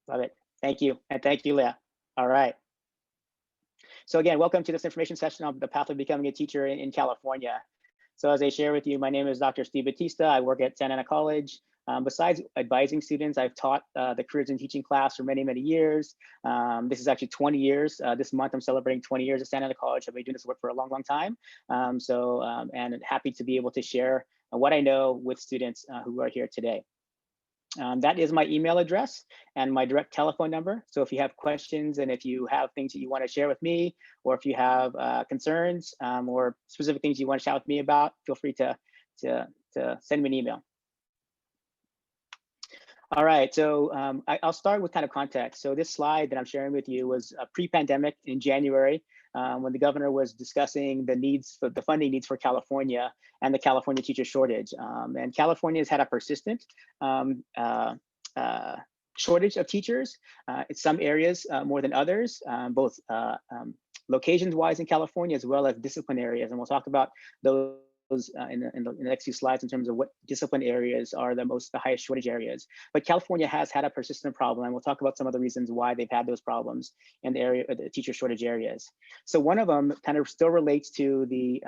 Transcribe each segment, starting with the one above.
Love it. Thank you. And thank you, Leah. All right. So again, welcome to this information session on the path of becoming a teacher in California. So as I share with you, my name is Dr. Steve Bautista. I work at Santa Ana College. Besides advising students, I've taught the careers in teaching class for many, many years. This is actually 20 years. This month, I'm celebrating 20 years at Santa Ana College. I've been doing this work for a long, long time. And happy to be able to share what I know with students who are here today. That is my email address and my direct telephone number. So if you have questions and if you have things that you want to share with me, or if you have concerns or specific things you want to chat with me about, feel free to send me an email. All right, so I'll start with kind of context. So this slide that I'm sharing with you was pre-pandemic in January, when the governor was discussing the needs, the funding needs for California and the California teacher shortage. And California has had a persistent shortage of teachers in some areas more than others, both locations-wise in California as well as discipline areas. And we'll talk about those in the next few slides in terms of what discipline areas are the highest shortage areas. But California has had a persistent problem, and we'll talk about some of the reasons why they've had those problems in the teacher shortage areas. So one of them kind of still relates to the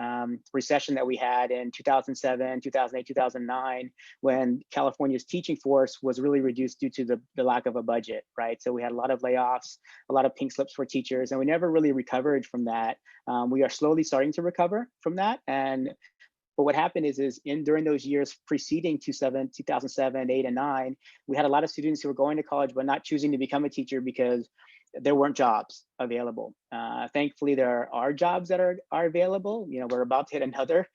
recession that we had in 2007, 2008, 2009, when California's teaching force was really reduced due to the lack of a budget, right? So we had a lot of layoffs, a lot of pink slips for teachers, and we never really recovered from that. We are slowly starting to recover from that. But what happened is during those years preceding 2007, 8, and 9, we had a lot of students who were going to college but not choosing to become a teacher because there weren't jobs available. Thankfully, there are jobs that are available. You know, we're about to hit another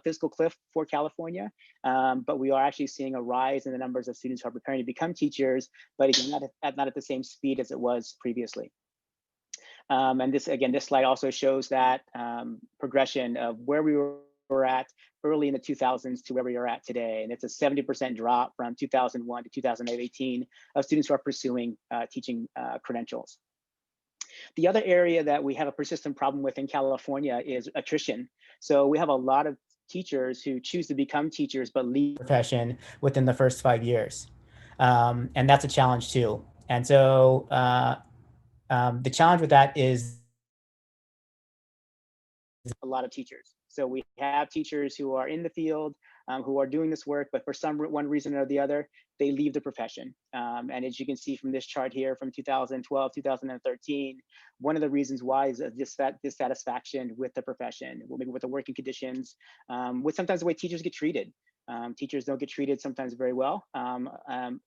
fiscal cliff for California, but we are actually seeing a rise in the numbers of students who are preparing to become teachers, but again, not at the same speed as it was previously. And this slide also shows that progression of where we were at early in the 2000s to where we are at today. And it's a 70% drop from 2001 to 2018 of students who are pursuing teaching credentials. The other area that we have a persistent problem with in California is attrition. So we have a lot of teachers who choose to become teachers but leave the profession within the first 5 years. And that's a challenge too. And so the challenge with that is a lot of teachers. So we have teachers who are in the field, who are doing this work, but for one reason or the other, they leave the profession. And as you can see from this chart here from 2012, 2013, one of the reasons why is dissatisfaction with the profession, maybe with the working conditions, with sometimes the way teachers get treated. Teachers don't get treated sometimes very well,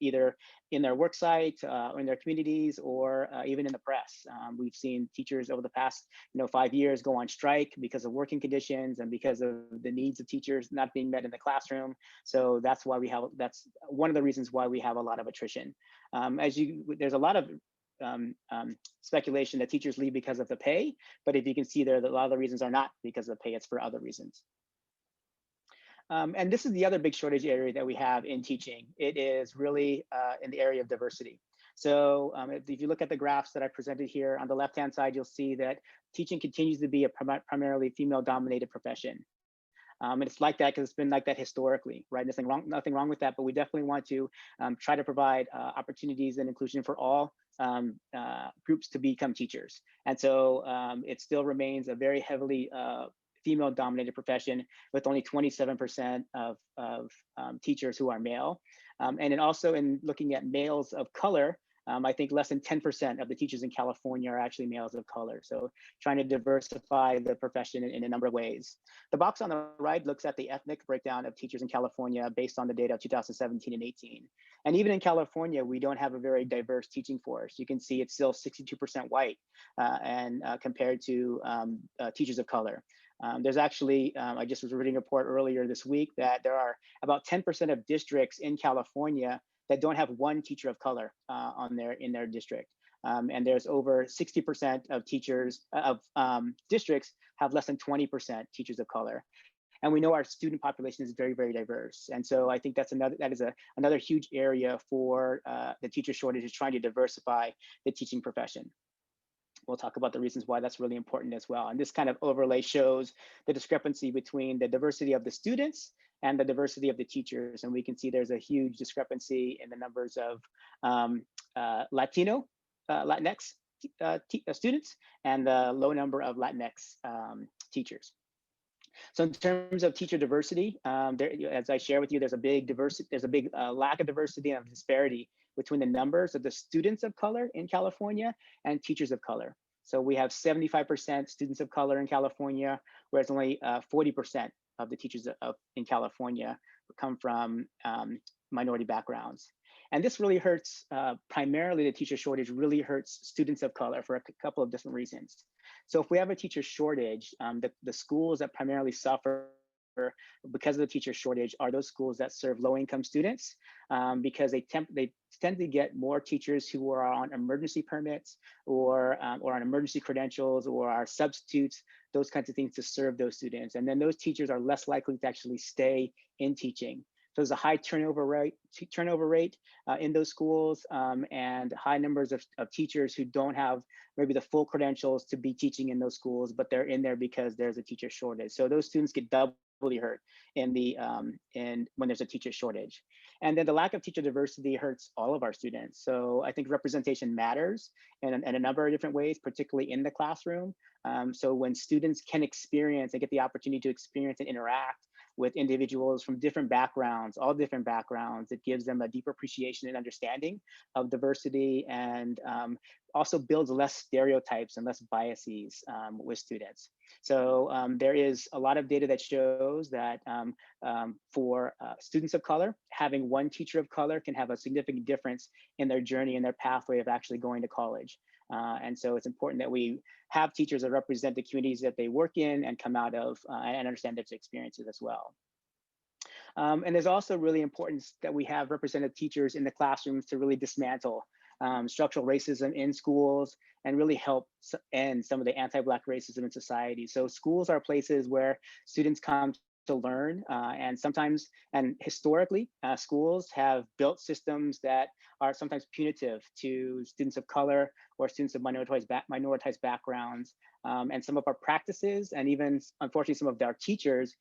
either in their work site or in their communities, or even in the press. We've seen teachers over the past 5 years go on strike because of working conditions and because of the needs of teachers not being met in the classroom. So that's one of the reasons why we have a lot of attrition. There's a lot of speculation that teachers leave because of the pay, but if you can see there, a lot of the reasons are not because of the pay, it's for other reasons. And this is the other big shortage area that we have in teaching. It is really in the area of diversity. So if you look at the graphs that I presented here, on the left-hand side, you'll see that teaching continues to be a primarily female-dominated profession. And it's like that because it's been like that historically, right? Nothing wrong with that, but we definitely want to try to provide opportunities and inclusion for all groups to become teachers. And so it still remains a very heavily female-dominated profession, with only 27% of teachers who are male. And then also in looking at males of color, I think less than 10% of the teachers in California are actually males of color. So trying to diversify the profession in a number of ways. The box on the right looks at the ethnic breakdown of teachers in California based on the data of 2017 and 18. And even in California, we don't have a very diverse teaching force. You can see it's still 62% white and compared to teachers of color. There's actually, I just was reading a report earlier this week that there are about 10% of districts in California that don't have one teacher of color in their district. And there's over 60% of districts have less than 20% teachers of color. And we know our student population is very, very diverse. And so I think that is another huge area for the teacher shortage, is trying to diversify the teaching profession. We'll talk about the reasons why that's really important as well. And this kind of overlay shows the discrepancy between the diversity of the students and the diversity of the teachers. And we can see there's a huge discrepancy in the numbers of Latino, Latinx students, and the low number of Latinx teachers. So in terms of teacher diversity, as I share with you, there's a big lack of diversity and disparity between the numbers of the students of color in California and teachers of color. So we have 75% students of color in California, whereas only 40% of the teachers in California come from minority backgrounds. And this really hurts, primarily the teacher shortage really hurts students of color for a couple of different reasons. So if we have a teacher shortage, the schools that primarily suffer because of the teacher shortage are those schools that serve low-income students, because they tend to get more teachers who are on emergency permits or on emergency credentials or are substitutes, those kinds of things to serve those students. And then those teachers are less likely to actually stay in teaching. So there's a high turnover rate in those schools, and high numbers of teachers who don't have maybe the full credentials to be teaching in those schools, but they're in there because there's a teacher shortage. So those students get doubly hurt in when there's a teacher shortage. And then the lack of teacher diversity hurts all of our students. So I think representation matters in a number of different ways, particularly in the classroom. So when students can experience and get the opportunity to experience and interact with individuals from different backgrounds, all different backgrounds, it gives them a deeper appreciation and understanding of diversity, and also builds less stereotypes and less biases with students. So there is a lot of data that shows that for students of color, having one teacher of color can have a significant difference in their journey and their pathway of actually going to college. And so it's important that we have teachers that represent the communities that they work in and come out of and understand their experiences as well. And there's also really important that we have representative teachers in the classrooms to really dismantle structural racism in schools and really help end some of the anti-Black racism in society. So schools are places where students come to learn, and sometimes, and historically, schools have built systems that are sometimes punitive to students of color or students of minoritized backgrounds. And some of our practices, and even unfortunately some of our teachers,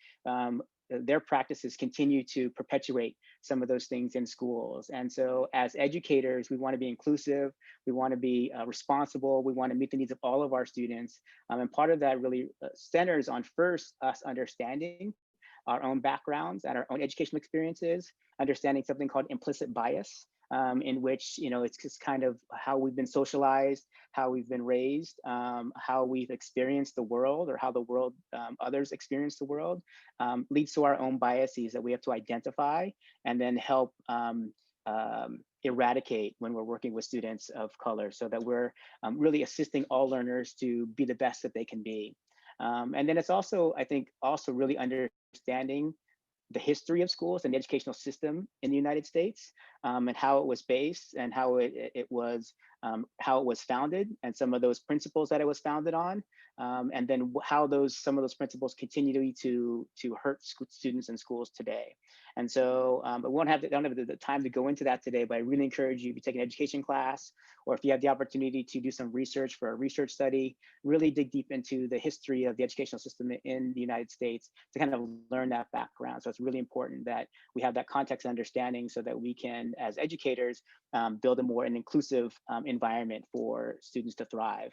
their practices continue to perpetuate some of those things in schools. And so as educators, we want to be inclusive, we want to be responsible, we want to meet the needs of all of our students. And part of that really centers on first us understanding our own backgrounds and our own educational experiences, understanding something called implicit bias, in which, it's just kind of how we've been socialized, how we've been raised, how we've experienced the world, or how the world, others experience the world, leads to our own biases that we have to identify and then help eradicate when we're working with students of color, so that we're really assisting all learners to be the best that they can be. And then it's also, I think, also really understanding the history of schools and the educational system in the United States, and how it was based and how it was founded, and some of those principles that it was founded on, and then how some of those principles continue to hurt students in schools today. And so I don't have the time to go into that today, but I really encourage you, if you take an education class, or if you have the opportunity to do some research for a research study, really dig deep into the history of the educational system in the United States to kind of learn that background. So it's really important that we have that context understanding, so that we can, as educators, build an inclusive environment for students to thrive.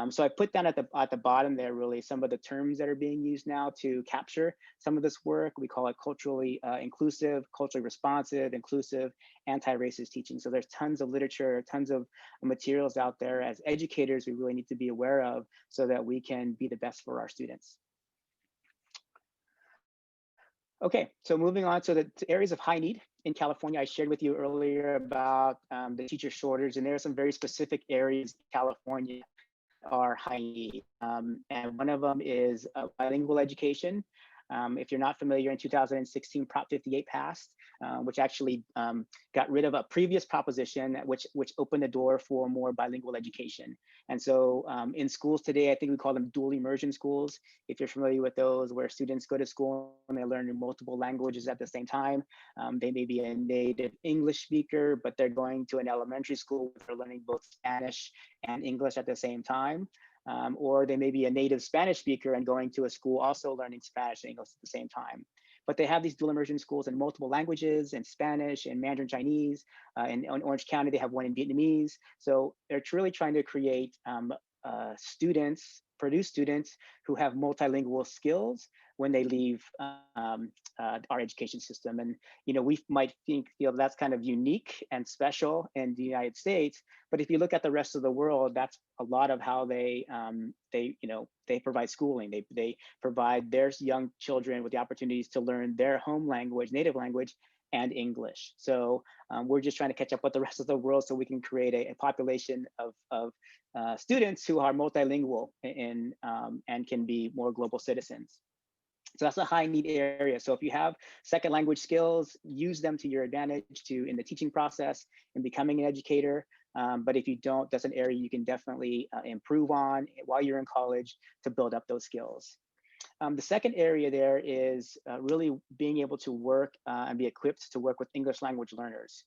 So I put down at the bottom there really some of the terms that are being used now to capture some of this work. We call it culturally inclusive, culturally responsive, inclusive, anti-racist teaching. So there's tons of literature, tons of materials out there as educators we really need to be aware of, so that we can be the best for our students. Okay, so moving on to the areas of high need in California. I shared with you earlier about the teacher shortage, and there are some very specific areas in California are high need. And one of them is bilingual education. If you're not familiar, in 2016, Prop 58 passed, which actually got rid of a previous proposition which opened the door for more bilingual education. And so in schools today, I think we call them dual immersion schools. If you're familiar with those, where students go to school and they learn multiple languages at the same time. They may be a native English speaker, but they're going to an elementary school where they're learning both Spanish and English at the same time. or they may be a native Spanish speaker and going to a school also learning Spanish and English at the same time. But they have these dual immersion schools in multiple languages, in Spanish and Mandarin Chinese. In Orange County, they have one in Vietnamese. So they're truly trying to create produce students who have multilingual skills when they leave our education system. And we might feel that's kind of unique and special in the United States, but if you look at the rest of the world, that's a lot of how they provide schooling. They provide their young children with the opportunities to learn their home language, native language, and English. So we're just trying to catch up with the rest of the world so we can create a population of students who are multilingual and can be more global citizens. So that's a high need area. So if you have second language skills, use them to your advantage in the teaching process and becoming an educator. But if you don't, that's an area you can definitely improve on while you're in college to build up those skills. The second area there is really being able to work and be equipped to work with English language learners.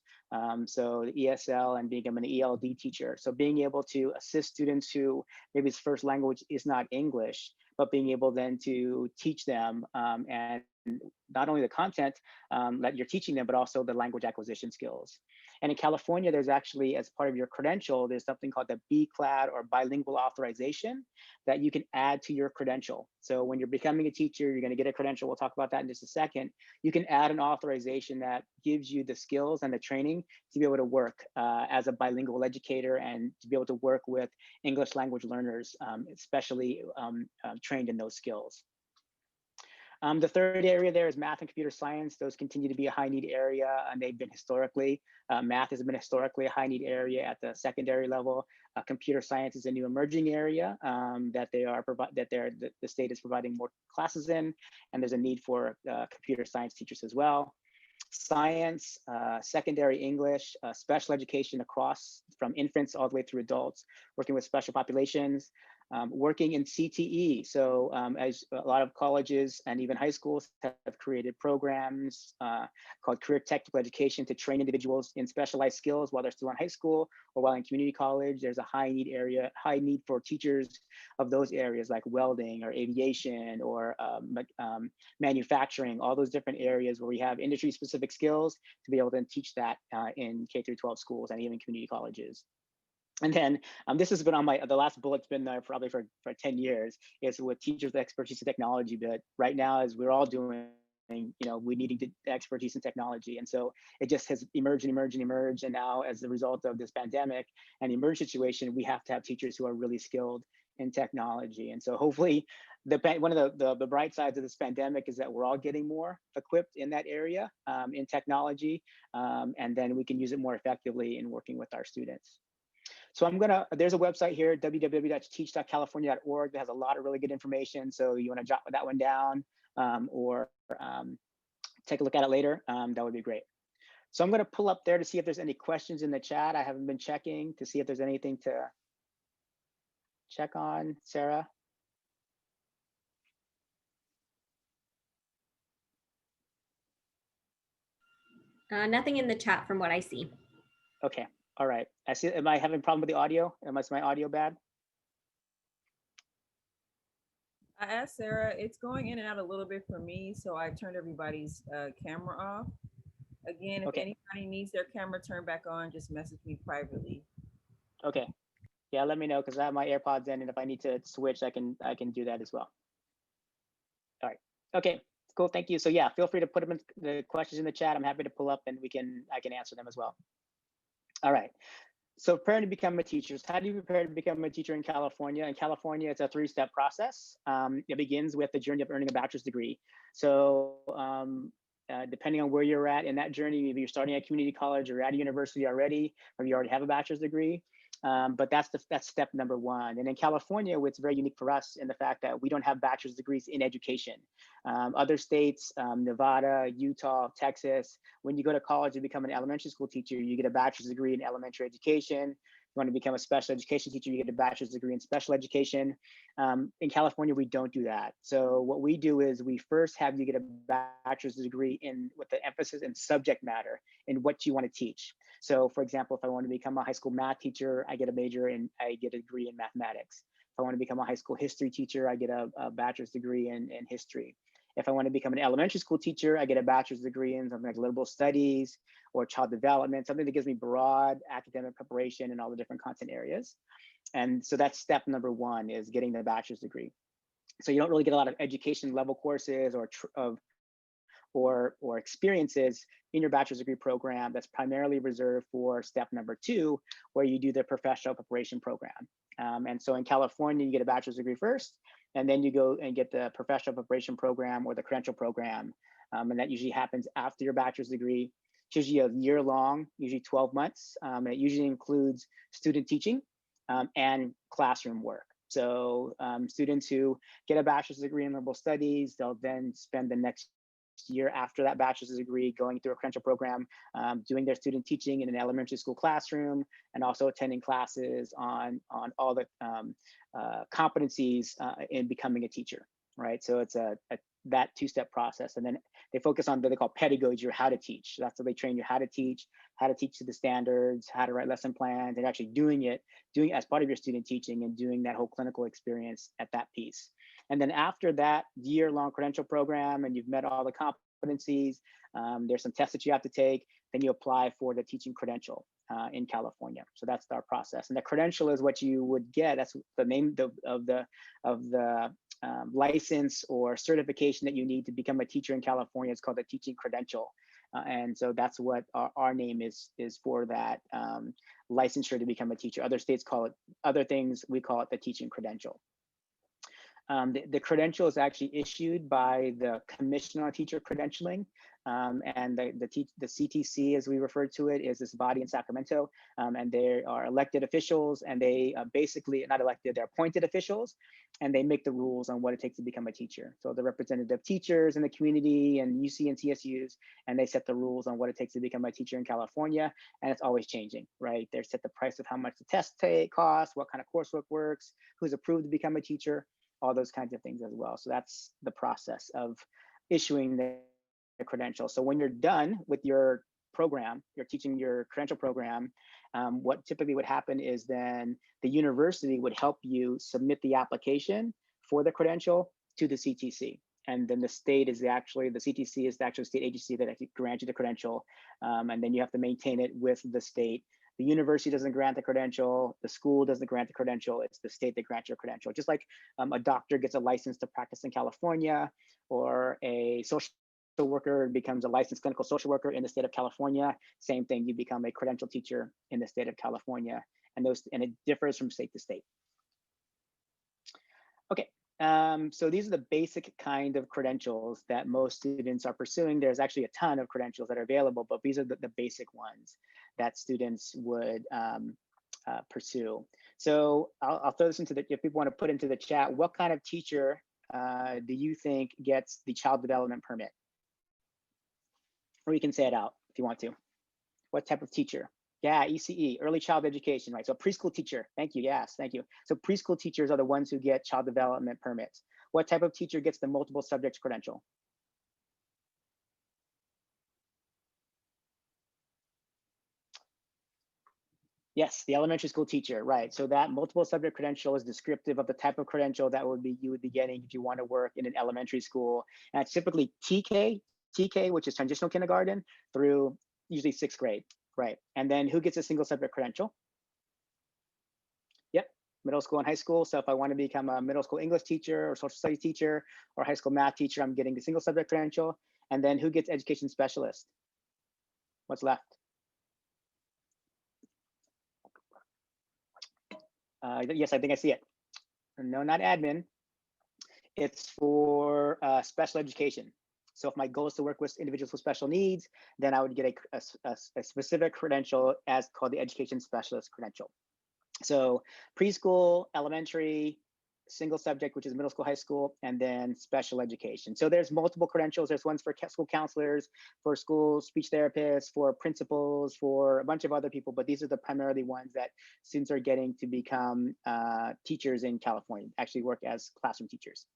So the ESL and being an ELD teacher. So being able to assist students who maybe his first language is not English, but being able then to teach them and not only the content that you're teaching them, but also the language acquisition skills. And in California, there's actually, as part of your credential, there's something called the BCLAD or bilingual authorization that you can add to your credential. So when you're becoming a teacher, you're going to get a credential. We'll talk about that in just a second. You can add an authorization that gives you the skills and the training to be able to work as a bilingual educator and to be able to work with English language learners, especially trained in those skills. The third area there is math and computer science. Those continue to be a high need area, and they've been historically. Math has been historically a high need area at the secondary level. Computer science is a new emerging area that the state is providing more classes in, and there's a need for computer science teachers as well. Science, secondary English, special education across from infants all the way through adults, working with special populations. Working in CTE. So as a lot of colleges and even high schools have created programs called career technical education to train individuals in specialized skills while they're still in high school or while in community college. There's a high need for teachers of those areas like welding or aviation or manufacturing, all those different areas where we have industry specific skills to be able to teach that in K through 12 schools and even community colleges. And then this has been on the last bullet's been there probably for 10 years, is with teachers' expertise in technology. But right now, as we're all doing, we need expertise in technology. And so it just has emerged. And now as a result of this pandemic and the emergent situation, we have to have teachers who are really skilled in technology. And so hopefully one of the bright sides of this pandemic is that we're all getting more equipped in that area in technology. And then we can use it more effectively in working with our students. So there's a website here, www.teach.california.org, that has a lot of really good information. So you want to jot that one down or take a look at it later, that would be great. So I'm going to pull up there to see if there's any questions in the chat. I haven't been checking to see if there's anything to check on. Sarah? Nothing in the chat from what I see. Okay. All right. I see. Am I having a problem with the audio? Is my audio bad? I asked Sarah, it's going in and out a little bit for me, so I turned everybody's camera off. Again, if anybody needs their camera turned back on, just message me privately. Okay. Yeah, let me know because I have my AirPods in, and if I need to switch, I can do that as well. All right. Okay. Cool. Thank you. So yeah, feel free to put them in the questions in the chat. I'm happy to pull up and I can answer them as well. All right. So preparing to become a teacher. How do you prepare to become a teacher in California? In California, it's a 3-step process. It begins with the journey of earning a bachelor's degree. So depending on where you're at in that journey, maybe you're starting at community college or at a university already, or you already have a bachelor's degree. But that's step number one. And in California, it's very unique for us in the fact that we don't have bachelor's degrees in education. Other states, Nevada, Utah, Texas, when you go to college and become an elementary school teacher, you get a bachelor's degree in elementary education. You want to become a special education teacher, you get a bachelor's degree in special education. In California, we don't do that. So what we do is we first have you get a bachelor's degree with the emphasis in subject matter in what you want to teach. So for example, if I want to become a high school math teacher, I get a degree in mathematics. If I want to become a high school history teacher, I get a bachelor's degree in history. If I want to become an elementary school teacher, I get a bachelor's degree in something like liberal studies or child development, something that gives me broad academic preparation in all the different content areas. And so that's step number one, is getting the bachelor's degree. So you don't really get a lot of education level courses or experiences in your bachelor's degree program. That's primarily reserved for step number two, where you do the professional preparation program. And so in California, you get a bachelor's degree first, and then you go and get the professional preparation program or the credential program. And that usually happens after your bachelor's degree. It's usually a year long, usually 12 months. And it usually includes student teaching and classroom work. So students who get a bachelor's degree in liberal studies, they'll then spend the next year after that bachelor's degree going through a credential program, doing their student teaching in an elementary school classroom, and also attending classes on all the competencies in becoming a teacher, right? So it's that two-step process. And then they focus on what they call pedagogy, or how to teach. That's how they train you how to teach to the standards, how to write lesson plans, and actually doing it as part of your student teaching and doing that whole clinical experience at that piece. And then after that year-long credential program and you've met all the competencies, there's some tests that you have to take, then you apply for the teaching credential in California. So that's our process. And the credential is what you would get. That's the name of the license or certification that you need to become a teacher in California. It's called the teaching credential. And so that's what our name is for that licensure to become a teacher. Other states call it other things. We call it the teaching credential. The credential is actually issued by the Commission on Teacher Credentialing, and the CTC, as we refer to it, is this body in Sacramento, and they are elected officials, and they basically, not elected, they're appointed officials, and they make the rules on what it takes to become a teacher. So the representative teachers in the community and UC and CSUs, and they set the rules on what it takes to become a teacher in California, and it's always changing, right? They set the price of how much the test costs, what kind of coursework works, who's approved to become a teacher, all those kinds of things as well. So that's the process of issuing the credential. So when you're done with your program, you're teaching your credential program, what typically would happen is then the university would help you submit the application for the credential to the CTC. And then the state is the CTC is the actual state agency that actually grants you the credential. And then you have to maintain it with the state. The university doesn't grant the credential, the school doesn't grant the credential, it's the state that grants your credential. Just like a doctor gets a license to practice in California, or a social worker becomes a licensed clinical social worker in the state of California, same thing, you become a credential teacher in the state of California, and it differs from state to state. Okay. So these are the basic kind of credentials that most students are pursuing. There's actually a ton of credentials that are available, but these are the basic ones that students would pursue. So I'll throw this into if people want to put into the chat, what kind of teacher do you think gets the child development permit? Or you can say it out if you want to. What type of teacher? Yeah, ECE, early child education, right? So preschool teacher, thank you, yes, thank you. So preschool teachers are the ones who get child development permits. What type of teacher gets the multiple subjects credential? Yes, the elementary school teacher, right? So that multiple subject credential is descriptive of the type of credential that you would be getting if you want to work in an elementary school. And it's typically TK, which is transitional kindergarten, through usually 6th grade. Right. And then who gets a single subject credential? Yep, middle school and high school. So if I want to become a middle school English teacher or social studies teacher or high school math teacher, I'm getting the single subject credential. And then who gets education specialist? What's left? Yes, I think I see it. No, not admin. It's for special education. So if my goal is to work with individuals with special needs, then I would get a specific credential as called the education specialist credential. So preschool, elementary, single subject, which is middle school, high school, and then special education. So there's multiple credentials. There's ones for school counselors, for school speech therapists, for principals, for a bunch of other people, but these are the primarily ones that students are getting to become teachers in California, actually work as classroom teachers.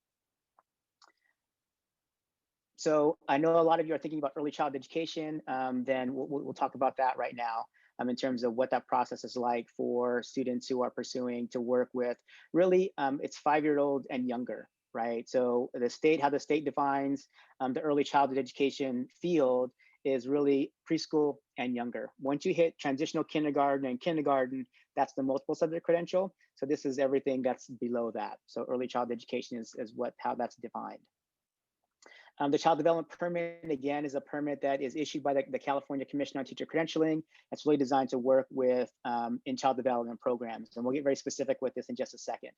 So I know a lot of you are thinking about early child education, then we'll talk about that right now. in terms of what that process is like for students who are pursuing to work with really it's 5-year-old and younger, right? So the state, how the state defines the early childhood education field is really preschool and younger. Once you hit transitional kindergarten and kindergarten, that's the multiple subject credential. So this is everything that's below that. So early childhood education is how that's defined. The Child Development Permit, again, is a permit that is issued by the California Commission on Teacher Credentialing. It's really designed to work with in child development programs. And we'll get very specific with this in just a second.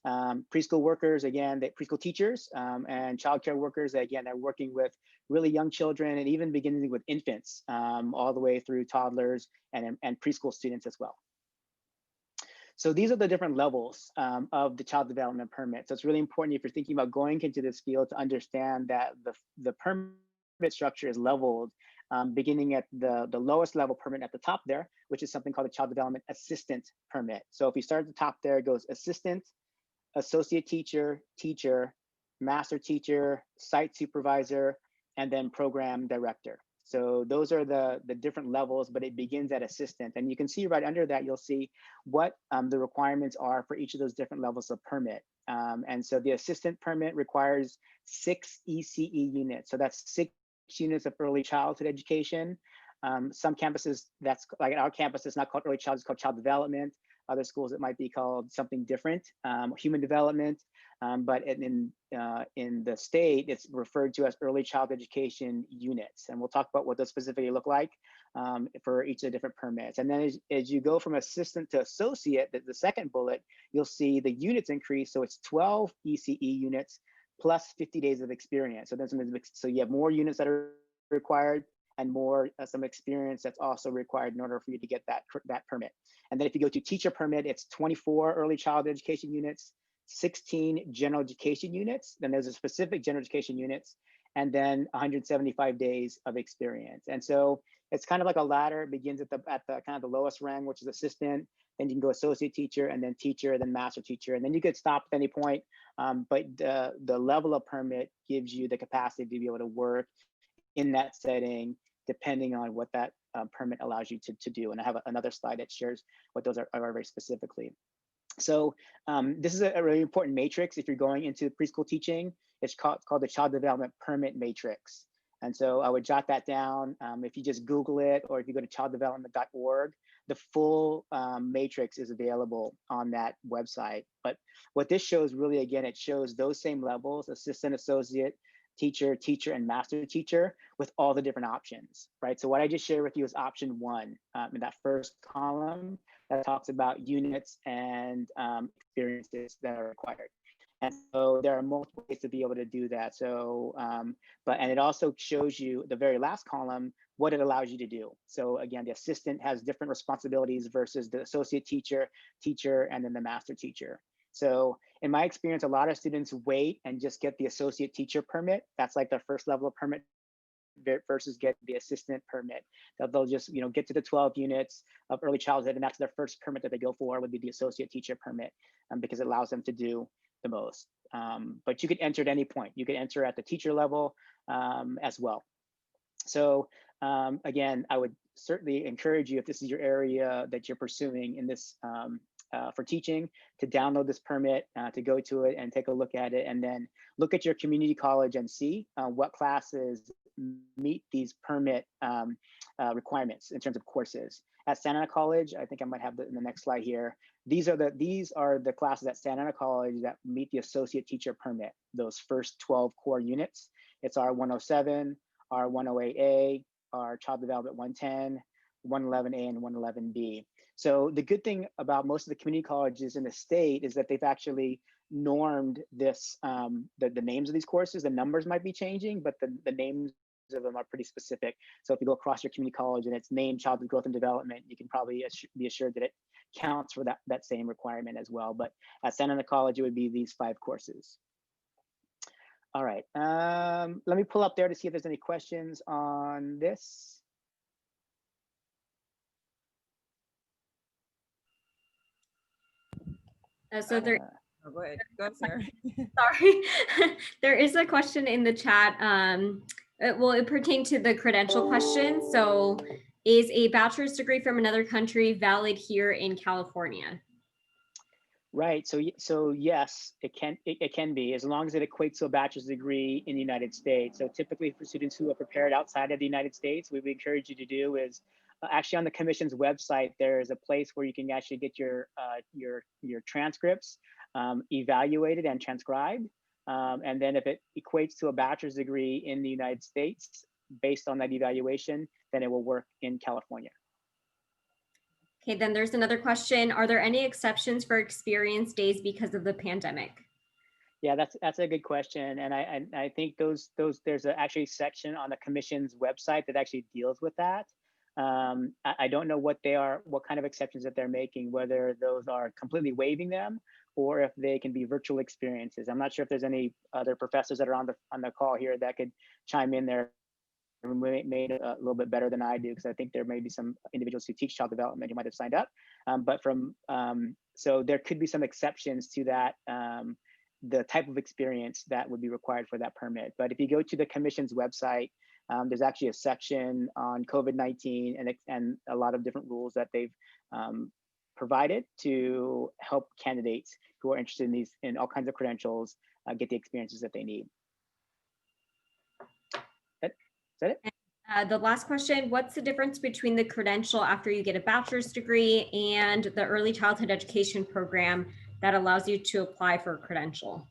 Preschool workers, again, preschool teachers and childcare workers, again, they're working with really young children and even beginning with infants all the way through toddlers and preschool students as well. So these are the different levels of the child development permit. So it's really important if you're thinking about going into this field to understand that the permit structure is leveled beginning at the lowest level permit at the top there, which is something called the Child Development Assistant Permit. So if you start at the top there, it goes assistant, associate teacher, teacher, master teacher, site supervisor, and then program director. So those are the different levels, but it begins at assistant. And you can see right under that, you'll see what the requirements are for each of those different levels of permit. And so the assistant permit requires 6 ECE units. So that's 6 units of early childhood education. Some campuses, that's like our campus, it's not called early childhood, it's called child development. Other schools, it might be called something different, human development. But in the state, it's referred to as early child education units. And we'll talk about what those specifically look like for each of the different permits. And then as you go from assistant to associate, the second bullet, you'll see the units increase. So it's 12 ECE units plus 50 days of experience. So you have more units that are required and more some experience that's also required in order for you to get that permit. And then if you go to teacher permit, it's 24 early child education units, 16 general education units, then there's a specific general education units, and then 175 days of experience. And so it's kind of like a ladder. It begins at the kind of the lowest rank, which is assistant, then you can go associate teacher, and then teacher, then master teacher, and then you could stop at any point. But the level of permit gives you the capacity to be able to work in that setting, depending on what that permit allows you to do. And I have another slide that shares what those are very specifically. So this is a really important matrix if you're going into preschool teaching. It's called the Child Development Permit Matrix. And so I would jot that down. If you just Google it, or if you go to childdevelopment.org, the full matrix is available on that website. But what this shows really, again, it shows those same levels: assistant, associate, teacher, teacher, and master teacher, with all the different options, right? So what I just shared with you is option 1 in that first column that talks about units and experiences that are required. And so there are multiple ways to be able to do that. So, and it also shows you the very last column, what it allows you to do. So again, the assistant has different responsibilities versus the associate teacher, and then the master teacher. So in my experience, a lot of students wait and just get the associate teacher permit. That's like their first level of permit versus get the assistant permit. They'll just get to the 12 units of early childhood, and that's their first permit that they go for, would be the associate teacher permit, because it allows them to do the most. But you could enter at any point. You could enter at the teacher level as well. So again, I would certainly encourage you, if this is your area that you're pursuing in this for teaching, to download this permit, to go to it and take a look at it, and then look at your community college and see what classes meet these permit requirements in terms of courses. At Santa Ana College, I think I might have in the next slide here, these are the classes at Santa Ana College that meet the associate teacher permit, those first 12 core units. It's our 107, our 108A, our Child Development 110, 111A, and 111B. So the good thing about most of the community colleges in the state is that they've actually normed this, the names of these courses. The numbers might be changing, but the names of them are pretty specific. So if you go across your community college and it's named Childhood Growth and Development, you can probably be assured that it counts for that same requirement as well. But at Santa Ana College, it would be these 5 courses. All right, let me pull up there to see if there's any questions on this. So there. Oh, go ahead, Sarah. Sorry, there is a question in the chat. Well, it pertained to the credential question. So Is a bachelor's degree from another country valid here in California? Right. So yes, it can be, as long as it equates to a bachelor's degree in the United States. So typically for students who are prepared outside of the United States, what we encourage you to do is actually on the commission's website, there is a place where you can actually get your transcripts evaluated and transcribed. And then if it equates to a bachelor's degree in the United States, based on that evaluation, then it will work in California. Okay, then there's another question. Are there any exceptions for experience days because of the pandemic? Yeah, that's a good question, and I think those there's actually a section on the commission's website that actually deals with that. I don't know what they are, what kind of exceptions that they're making, whether those are completely waiving them or if they can be virtual experiences. I'm not sure if there's any other professors that are on the call here that could chime in there and made a little bit better than I do, because I think there may be some individuals who teach child development who might have signed up. So there could be some exceptions to that. The type of experience that would be required for that permit. But if you go to the commission's website, there's actually a section on COVID-19 and a lot of different rules that they've provided to help candidates who are interested in all kinds of credentials get the experiences that they need. Is that it? The last question, what's the difference between the credential after you get a bachelor's degree and the early childhood education program that allows you to apply for a credential?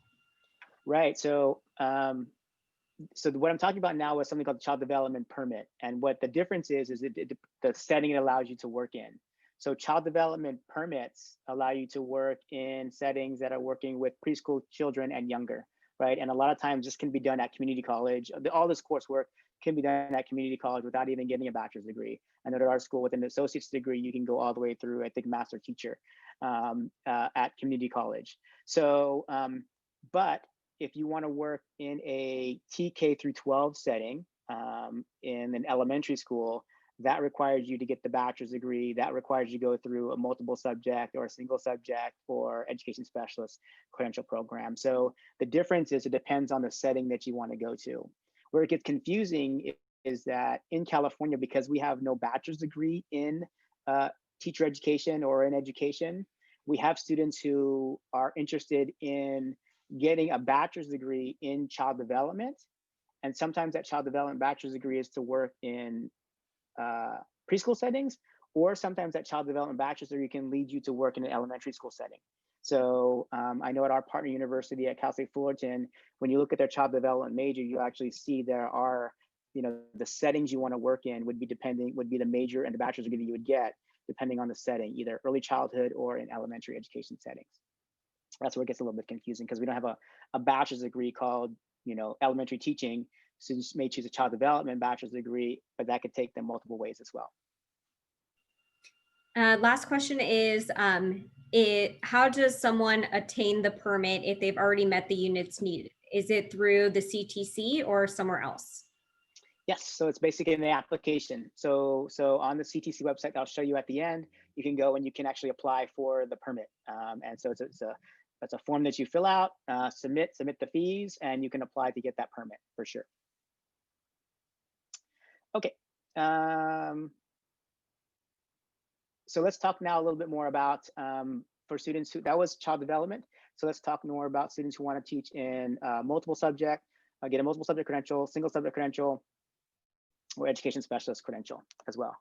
Right. So what I'm talking about now is something called the child development permit. And what the difference is the setting it allows you to work in. So child development permits allow you to work in settings that are working with preschool children and younger, right? And a lot of times this can be done at community college. All this coursework can be done at community college without even getting a bachelor's degree. I know at our school with an associate's degree, you can go all the way through, I think, master teacher at community college. So, but if you want to work in a TK through 12 setting in an elementary school, that requires you to get the bachelor's degree. That requires you to go through a multiple subject or a single subject or education specialist credential program. So the difference is it depends on the setting that you want to go to. Where it gets confusing is that in California, because we have no bachelor's degree in teacher education or in education, we have students who are interested in getting a bachelor's degree in child development. And sometimes that child development bachelor's degree is to work in preschool settings, or sometimes that child development bachelor's degree can lead you to work in an elementary school setting. So I know at our partner university at Cal State Fullerton, when you look at their child development major, you actually see there are, the settings you want to work in would be the major and the bachelor's degree that you would get, depending on the setting, either early childhood or in elementary education settings. That's where it gets a little bit confusing, because we don't have a bachelor's degree called, elementary teaching. Students may choose a child development bachelor's degree, but that could take them multiple ways as well. Last question is, how does someone attain the permit if they've already met the units needed? Is it through the CTC or somewhere else? Yes, so it's basically in the application. So on the CTC website that I'll show you at the end, you can go and you can actually apply for the permit. And so it's a form that you fill out, submit the fees, and you can apply to get that permit for sure. Okay. So let's talk now a little bit more about for students who, that was child development. So let's talk more about students who want to teach in multiple subject, get a multiple subject credential, single subject credential, or education specialist credential as well.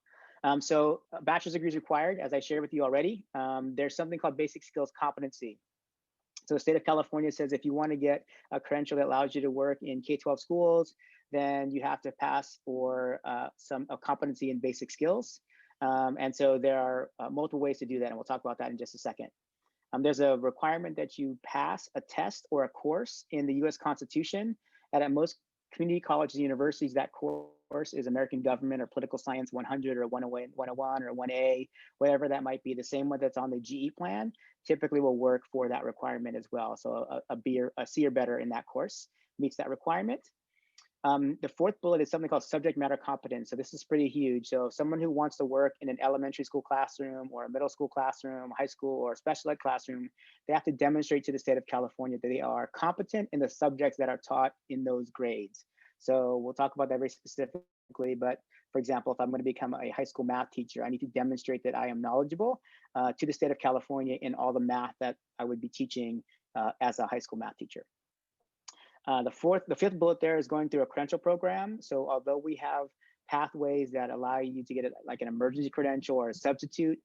So a bachelor's degree is required, as I shared with you already. There's something called Basic Skills Competency. So the state of California says if you want to get a credential that allows you to work in K-12 schools, then you have to pass for a competency in basic skills. And so there are multiple ways to do that, and we'll talk about that in just a second. There's a requirement that you pass a test or a course in the US Constitution, and at most community colleges and universities, that course is American Government or Political Science 100 or 101 or 1A, whatever that might be. The same one that's on the GE plan typically will work for that requirement as well. So a C or better in that course meets that requirement. The fourth bullet is something called subject matter competence. So this is pretty huge. So someone who wants to work in an elementary school classroom or a middle school classroom, high school or special ed classroom, they have to demonstrate to the state of California that they are competent in the subjects that are taught in those grades. So we'll talk about that very specifically, but For example, if I'm going to become a high school math teacher, I need to demonstrate that I am knowledgeable to the state of California in all the math that I would be teaching as a high school math teacher. The fifth bullet there is going through a credential program. So although we have pathways that allow you to get like an emergency credential or a substitute,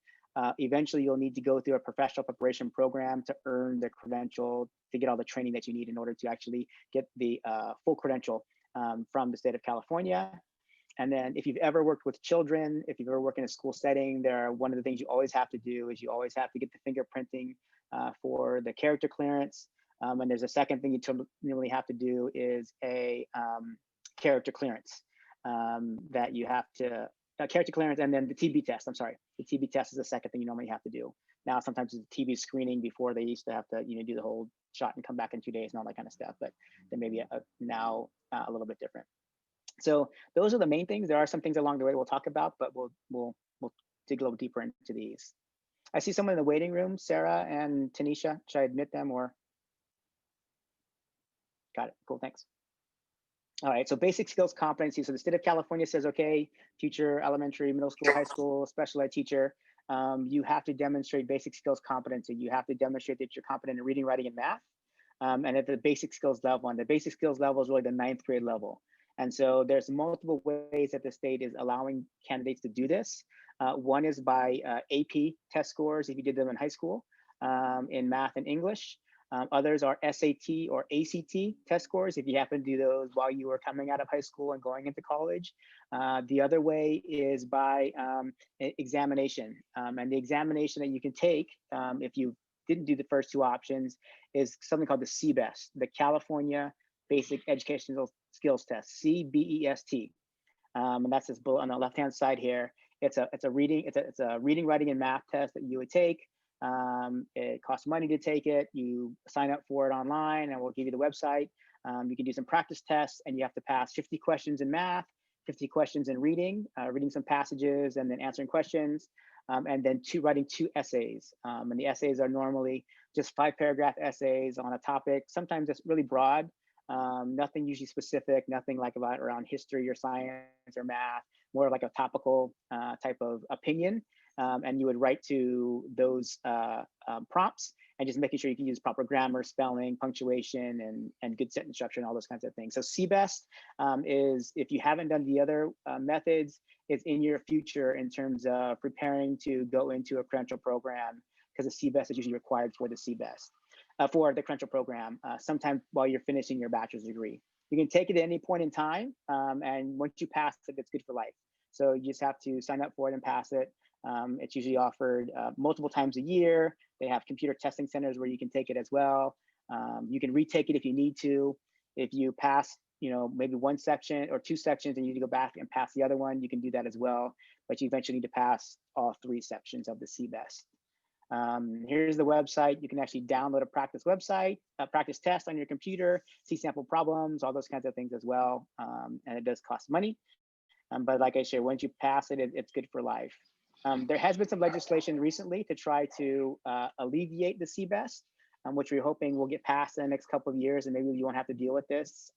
eventually you'll need to go through a professional preparation program to earn the credential, to get all the training that you need in order to actually get the full credential from the state of California. And then if you've ever worked with children, if you've ever worked in a school setting, one of the things you always have to do is you always have to get the fingerprinting for the character clearance. And there's a second thing you normally have to do is a character clearance that you have to, character clearance, and then the TB test, I'm sorry. The TB test is the second thing you normally have to do. Now, sometimes it's a TB screening. Before they used to have to, do the whole shot and come back in 2 days and all that kind of stuff, but they may be now a little bit different. So those are the main things. There are some things along the way we'll talk about, but we'll dig a little deeper into these. I see someone in the waiting room, Sarah and Tanisha. Should I admit them or? Got it. Cool. Thanks. All right. So basic skills competency. So the state of California says, okay, teacher, elementary, middle school, high school, special ed teacher, you have to demonstrate basic skills competency. You have to demonstrate that you're competent in reading, writing, and math. And at the basic skills level, and the basic skills level is really the 9th grade level. And so there's multiple ways that the state is allowing candidates to do this. One is by AP test scores, if you did them in high school, in math and English. Others are SAT or ACT test scores, if you happen to do those while you were coming out of high school and going into college. The other way is by examination. And the examination that you can take if you didn't do the first two options is something called the CBEST, the California Basic Educational Skills Test, CBEST. And that's this bullet on the left-hand side here. It's a reading, writing, and math test that you would take. It costs money to take it. You sign up for it online, and we'll give you the website. You can do some practice tests, and you have to pass 50 questions in math, 50 questions in reading, reading some passages, and then answering questions, and then writing 2 essays. And the essays are normally just 5-paragraph essays on a topic. Sometimes it's really broad. Nothing usually specific, nothing like around history or science or math, more like a topical type of opinion. And you would write to those prompts and just making sure you can use proper grammar, spelling, punctuation, and good sentence structure and all those kinds of things. So CBEST is, if you haven't done the other methods, is in your future in terms of preparing to go into a credential program, because the CBEST is usually required for the CBEST. For the credential program, sometime while you're finishing your bachelor's degree. You can take it at any point in time, and once you pass it, it's good for life. So you just have to sign up for it and pass it. It's usually offered multiple times a year. They have computer testing centers where you can take it as well. You can retake it if you need to. If you pass, maybe one section or 2 sections and you need to go back and pass the other one, you can do that as well. But you eventually need to pass all 3 sections of the CBEST. Here's the website. You can actually download a practice website, a practice test on your computer, see sample problems, all those kinds of things as well. And it does cost money. But like I said, once you pass it, it's good for life. There has been some legislation recently to try to alleviate the CBEST, which we're hoping will get passed in the next couple of years, and maybe you won't have to deal with this.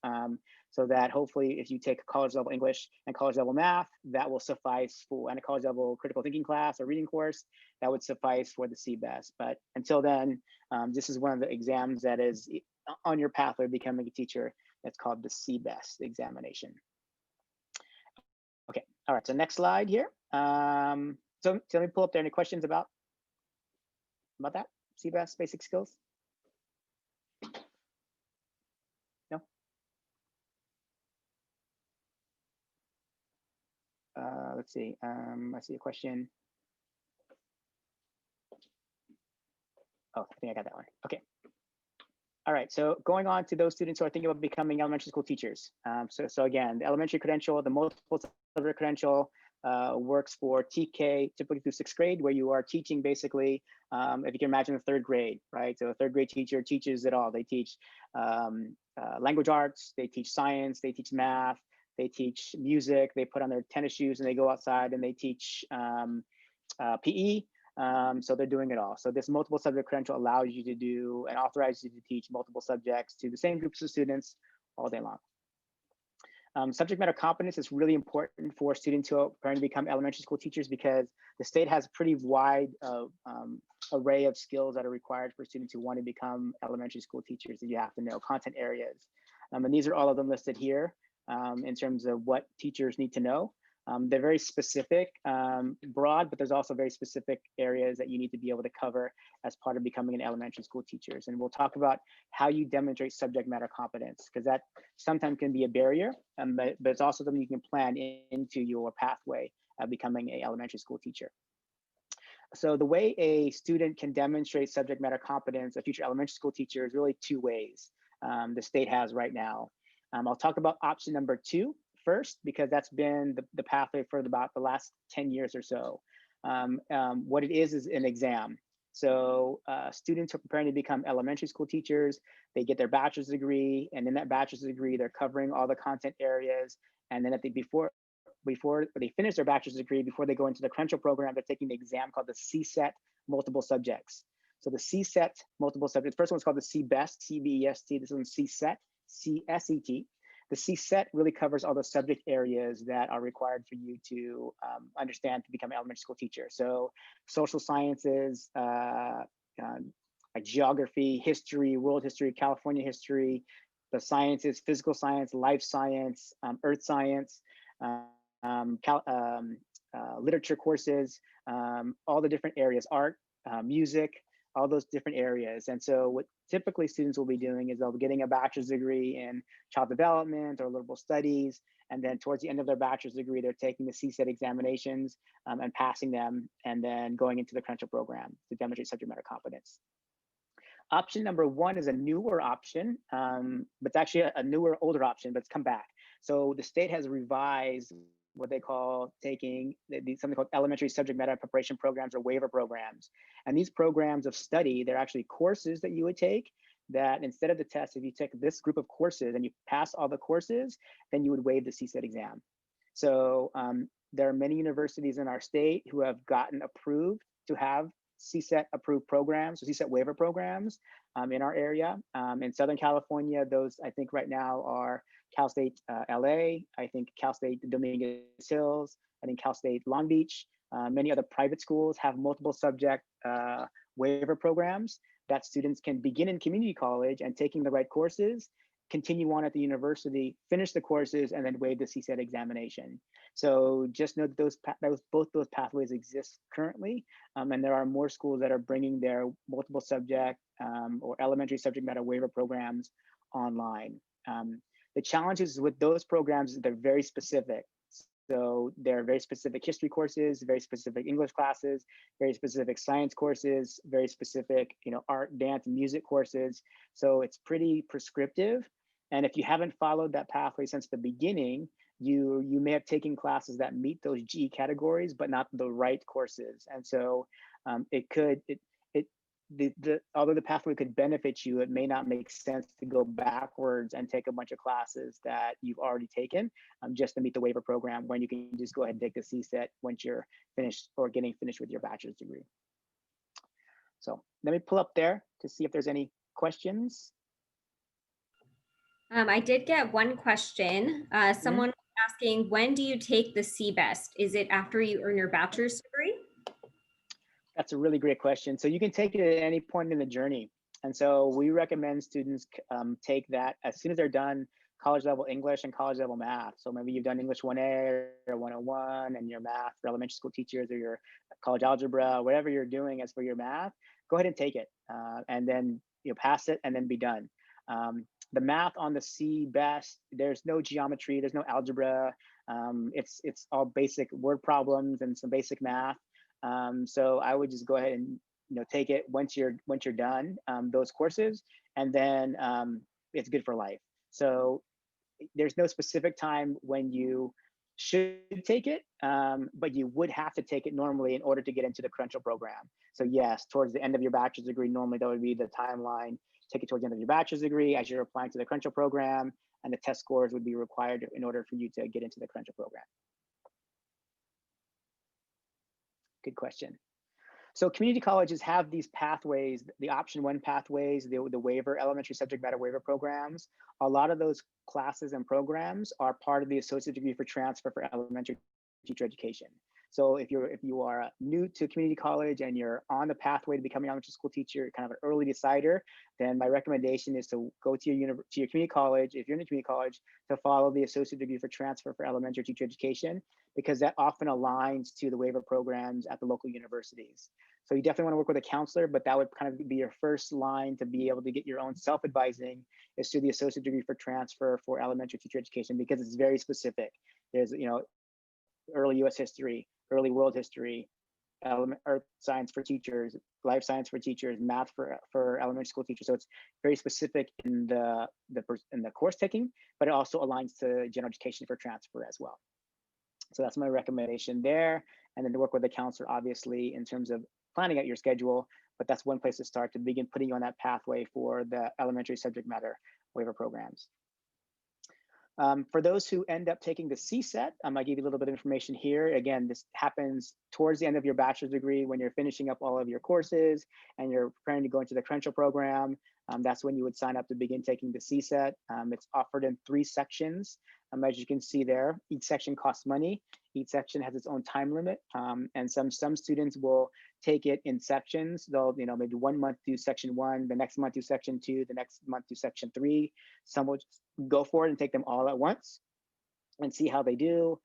So that hopefully if you take a college level English and college level math, that will suffice for, and a college level critical thinking class or reading course, that would suffice for the CBEST. But until then, this is one of the exams that is on your pathway to becoming a teacher. That's called the CBEST examination. Okay, all right, so next slide here. So let me pull up there any questions about that, CBEST basic skills? No? Let's see, I see a question. Oh, I think I got that one. Okay. All right, so going on to those students who are thinking about becoming elementary school teachers. So again, the elementary credential, the multiple subject credential works for TK, typically through 6th grade, where you are teaching basically, if you can imagine the 3rd grade, right? So a 3rd grade teacher teaches it all. They teach language arts, they teach science, they teach math, they teach music, they put on their tennis shoes and they go outside and they teach PE. So they're doing it all. So this multiple subject credential allows you to do and authorizes you to teach multiple subjects to the same groups of students all day long. Subject matter competence is really important for students who are preparing to become elementary school teachers because the state has a pretty wide array of skills that are required for students who want to become elementary school teachers that you have to know, content areas. And these are all of them listed here in terms of what teachers need to know. They're very specific, broad, but there's also very specific areas that you need to be able to cover as part of becoming an elementary school teacher. And we'll talk about how you demonstrate subject matter competence, because that sometimes can be a barrier, but it's also something you can plan into your pathway of becoming an elementary school teacher. So the way a student can demonstrate subject matter competence, a future elementary school teacher, is really two ways the state has right now. I'll talk about option number 2 first, because that's been the pathway for about the last 10 years or so. What it is an exam. So students who are preparing to become elementary school teachers, they get their bachelor's degree, and in that bachelor's degree, they're covering all the content areas. And then before they finish their bachelor's degree, before they go into the credential program, they're taking the exam called the CSET multiple subjects. So the CSET multiple subjects, first one's called the CBEST, C-B-E-S-T, this one's CSET, C-S-E-T. The CSET really covers all the subject areas that are required for you to understand to become an elementary school teacher. So social sciences, like geography, history, world history, California history, the sciences, physical science, life science, earth science, literature courses, all the different areas, art, music, all those different areas. And so what typically students will be doing is they'll be getting a bachelor's degree in child development or liberal studies. And then towards the end of their bachelor's degree, they're taking the CSET examinations and passing them, and then going into the credential program to demonstrate subject matter competence. Option number 1 is a newer option, but it's actually a newer, older option, but it's come back. So the state has revised what they call taking something called elementary subject matter preparation programs or waiver programs. And these programs of study, they're actually courses that you would take that instead of the test, if you take this group of courses and you pass all the courses, then you would waive the CSET exam. So there are many universities in our state who have gotten approved to have CSET approved programs, so CSET waiver programs in our area. In Southern California, those I think right now are Cal State LA, I think Cal State Dominguez Hills, I think Cal State Long Beach. Many other private schools have multiple subject waiver programs that students can begin in community college and taking the right courses, continue on at the university, finish the courses, and then waive the CSET examination. So just know that both those pathways exist currently, and there are more schools that are bringing their multiple subject or elementary subject matter waiver programs online. The challenges with those programs is they're very specific. So there are very specific history courses, very specific English classes, very specific science courses, very specific, art, dance, and music courses. So it's pretty prescriptive. And if you haven't followed that pathway since the beginning, you may have taken classes that meet those GE categories, but not the right courses. And so although the pathway could benefit you, it may not make sense to go backwards and take a bunch of classes that you've already taken just to meet the waiver program, when you can just go ahead and take the CSET once you're finished or getting finished with your bachelor's degree. So let me pull up there to see if there's any questions. I did get one question. Someone was asking, when do you take the CBEST? Is it after you earn your bachelor's degree? That's a really great question. So you can take it at any point in the journey. And so we recommend students take that as soon as they're done college level English and college level math. So maybe you've done English 1A or 101 and your math for elementary school teachers, or your college algebra, whatever you're doing as for your math, go ahead and take it and then pass it and then be done. The math on the CBEST, there's no geometry, there's no algebra. It's all basic word problems and some basic math. So I would just go ahead and take it once you're done those courses, and then it's good for life. So there's no specific time when you should take it, but you would have to take it normally in order to get into the credential program. So yes, towards the end of your bachelor's degree, normally that would be the timeline. Take it towards the end of your bachelor's degree as you're applying to the credential program, and the test scores would be required in order for you to get into the credential program. Good question. So community colleges have these pathways, the option one pathways, the waiver, elementary subject matter waiver programs. A lot of those classes and programs are part of the associate degree for transfer for elementary teacher education. So if you are new to community college and you're on the pathway to becoming an elementary school teacher, kind of an early decider, then my recommendation is to go to your community college, if you're in a community college, to follow the associate degree for transfer for elementary teacher education, because that often aligns to the waiver programs at the local universities. So you definitely want to work with a counselor, but that would kind of be your first line to be able to get your own self-advising is through the associate degree for transfer for elementary teacher education, because it's very specific. There's, early US history, early world history, earth science for teachers, life science for teachers, math for elementary school teachers. So it's very specific in the course taking, but it also aligns to general education for transfer as well. So that's my recommendation there. And then to work with a counselor, obviously, in terms of planning out your schedule, but that's one place to start to begin putting you on that pathway for the elementary subject matter waiver programs. For those who end up taking the CSET, I give you a little bit of information here. Again, this happens towards the end of your bachelor's degree when you're finishing up all of your courses and you're preparing to go into the credential program. That's when you would sign up to begin taking the CSET. It's offered in 3 sections. As you can see there, each section costs money. Each section has its own time limit. And some students will take it in sections. They'll, maybe 1 month do section 1, the next month do section 2, the next month do section 3. Some will just go for it and take them all at once and see how they do.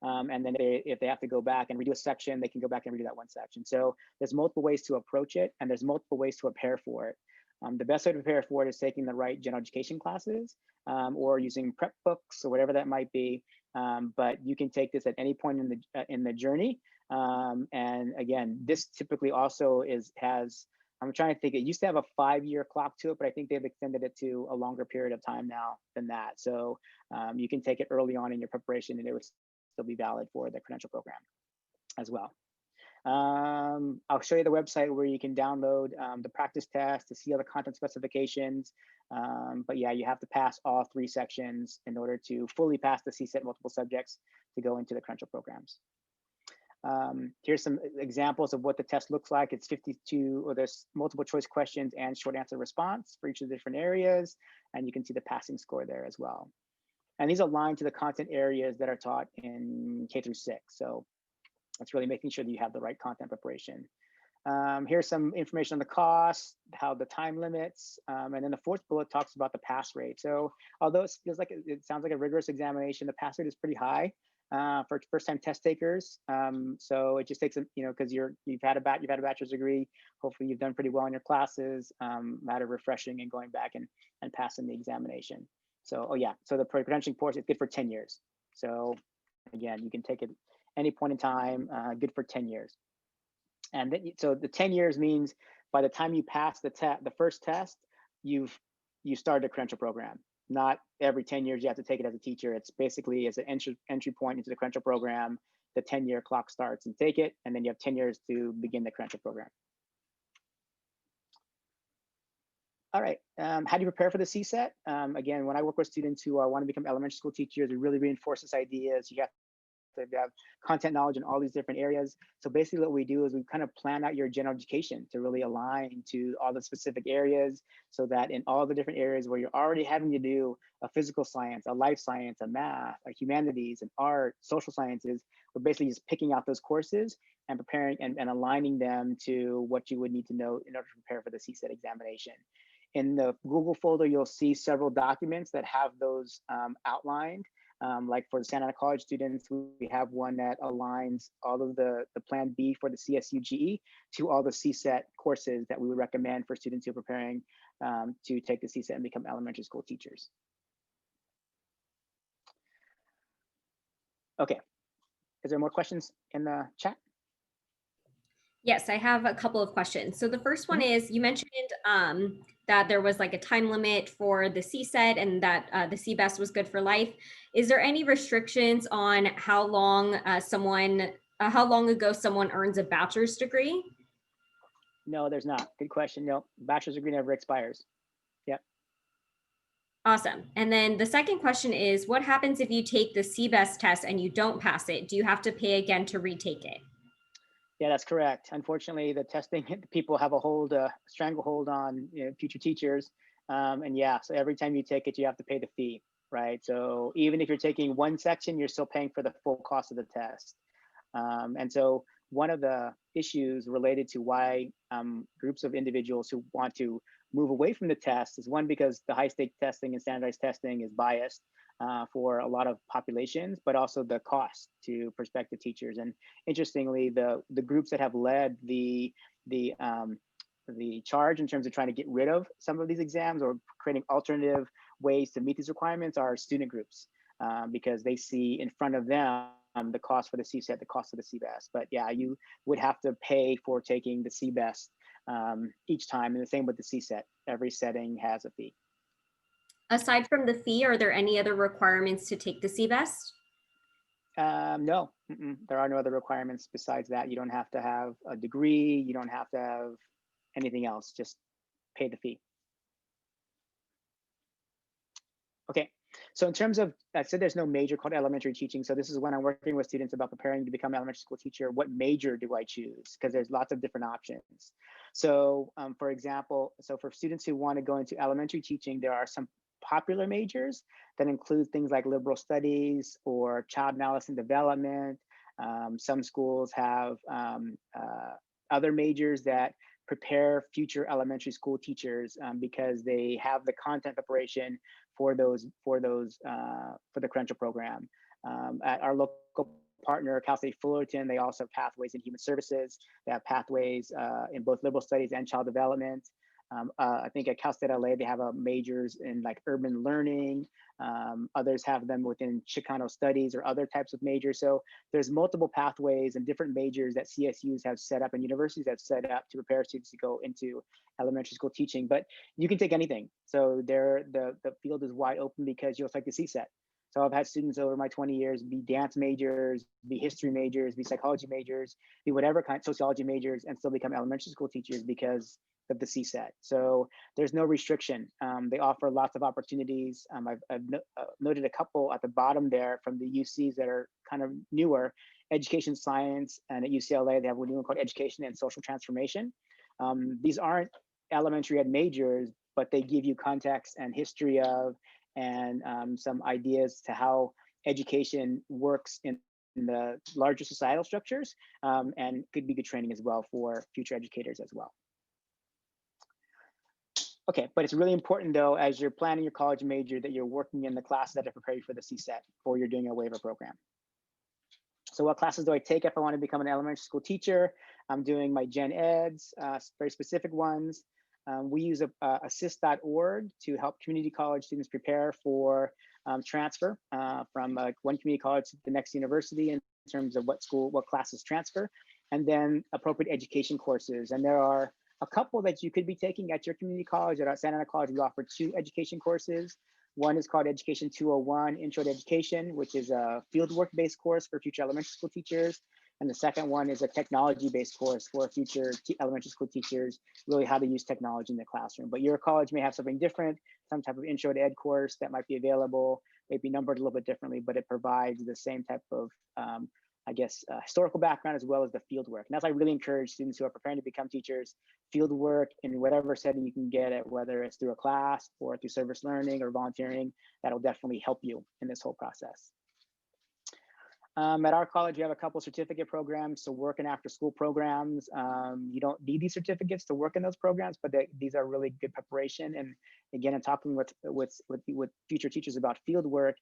And then if they have to go back and redo a section, they can go back and redo that one section. So there's multiple ways to approach it, and there's multiple ways to prepare for it. The best way to prepare for it is taking the right general education classes or using prep books or whatever that might be. But you can take this at any point in the journey. And again, this typically also has, I'm trying to think, it used to have a 5-year clock to it, but I think they've extended it to a longer period of time now than that. So you can take it early on in your preparation and it would still be valid for the credential program as well. I'll show you the website where you can download the practice test to see all the content specifications. But yeah, you have to pass all 3 sections in order to fully pass the CSET multiple subjects to go into the credential programs. Here's some examples of what the test looks like. It's 52, or there's multiple choice questions and short answer response for each of the different areas. And you can see the passing score there as well. And these align to the content areas that are taught in K through 6. So it's really making sure that you have the right content preparation. Here's some information on the cost, how the time limits, and then the 4th bullet talks about the pass rate. So although it sounds like a rigorous examination, the pass rate is pretty high for first-time test takers. So it just takes, because you've had a bachelor's degree, hopefully you've done pretty well in your classes, matter of refreshing and going back and passing the examination. So, so the credentialing course is good for 10 years. So again, you can take it any point in time, good for 10 years. And then, so the 10 years means by the time you pass the first test, you started a credential program. Not every 10 years you have to take it as a teacher. It's basically as an entry point into the credential program, the 10-year clock starts and take it, and then you have 10 years to begin the credential program. All right, how do you prepare for the CSET? Again, when I work with students who want to become elementary school teachers, we really reinforce this idea. You have to have content knowledge in all these different areas. So basically what we do is we kind of plan out your general education to really align to all the specific areas, so that in all the different areas where you're already having to do a physical science, a life science, a math, a humanities, an art, social sciences, we're basically just picking out those courses and preparing and aligning them to what you would need to know in order to prepare for the CSET examination. In the Google folder, you'll see several documents that have those outlined. Like for the Santa Ana College students, we have one that aligns all of the Plan B for the CSUGE to all the CSET courses that we would recommend for students who are preparing to take the CSET and become elementary school teachers. Okay, is there more questions in the chat? Yes, I have a couple of questions. So the first one is, you mentioned that there was like a time limit for the CSET and that the CBEST was good for life. Is there any restrictions on how long ago someone earns a bachelor's degree? No, there's not. Good question. No, bachelor's degree never expires. Yep. Awesome. And then the second question is, what happens if you take the CBEST test and you don't pass it? Do you have to pay again to retake it? Yeah, that's correct. Unfortunately, the testing people have a stranglehold on future teachers, and yeah, so every time you take it, you have to pay the fee, right? So even if you're taking one section, you're still paying for the full cost of the test. And so one of the issues related to why groups of individuals who want to move away from the test is one, because the high stake testing and standardized testing is biased for a lot of populations, but also the cost to prospective teachers. And interestingly, the groups that have led the charge in terms of trying to get rid of some of these exams or creating alternative ways to meet these requirements are student groups, because they see in front of them the cost for the CSET, the cost of the CBEST. But yeah, you would have to pay for taking the CBEST each time, and the same with the CSET. Every setting has a fee. Aside from the fee, are there any other requirements to take the CBEST? No, there are no other requirements besides that. You don't have to have a degree. You don't have to have anything else. Just pay the fee. Okay, so in terms of, I said there's no major called elementary teaching. So this is when I'm working with students about preparing to become an elementary school teacher. What major do I choose? Because there's lots of different options. So for example, so for students who want to go into elementary teaching, there are some popular majors that include things like liberal studies or child analysis and development. Some schools have other majors that prepare future elementary school teachers because they have the content preparation for the credential program. At our local partner, Cal State Fullerton, they also have pathways in human services. They have pathways in both liberal studies and child development. I think at Cal State LA, they have majors in like urban learning. Others have them within Chicano studies or other types of majors. So there's multiple pathways and different majors that CSUs have set up and universities have set up to prepare students to go into elementary school teaching. But you can take anything. So the field is wide open because you'll take the CSET. So I've had students over my 20 years be dance majors, be history majors, be psychology majors, be whatever kind, sociology majors, and still become elementary school teachers because of the CSET. So there's no restriction. They offer lots of opportunities. I've noted a couple at the bottom there from the UCs that are kind of newer: education science, and at UCLA they have one called education and social transformation. These aren't elementary ed majors, but they give you context and history of and some ideas to how education works in the larger societal structures, and could be good training as well for future educators as well. Okay, but it's really important though, as you're planning your college major, that you're working in the classes that are preparing you for the CSET or you're doing a waiver program. So what classes do I take if I want to become an elementary school teacher? I'm doing my gen eds, very specific ones. We use assist.org to help community college students prepare for transfer from one community college to the next university in terms of what classes transfer, and then appropriate education courses. And there are a couple that you could be taking at your community college. At Santa Ana College, we offer 2 education courses. One is called Education 201, Intro to Education, which is a fieldwork-based course for future elementary school teachers. And the second one is a technology-based course for future elementary school teachers, really how to use technology in the classroom. But your college may have something different, some type of intro to ed course that might be available, maybe numbered a little bit differently, but it provides the same type of historical background as well as the field work. And that's why I really encourage students who are preparing to become teachers, field work in whatever setting you can get it, whether it's through a class or through service learning or volunteering, that'll definitely help you in this whole process. At our college, we have a couple certificate programs, so work and after school programs. You don't need these certificates to work in those programs, but these are really good preparation. And again, in talking with future teachers about field work,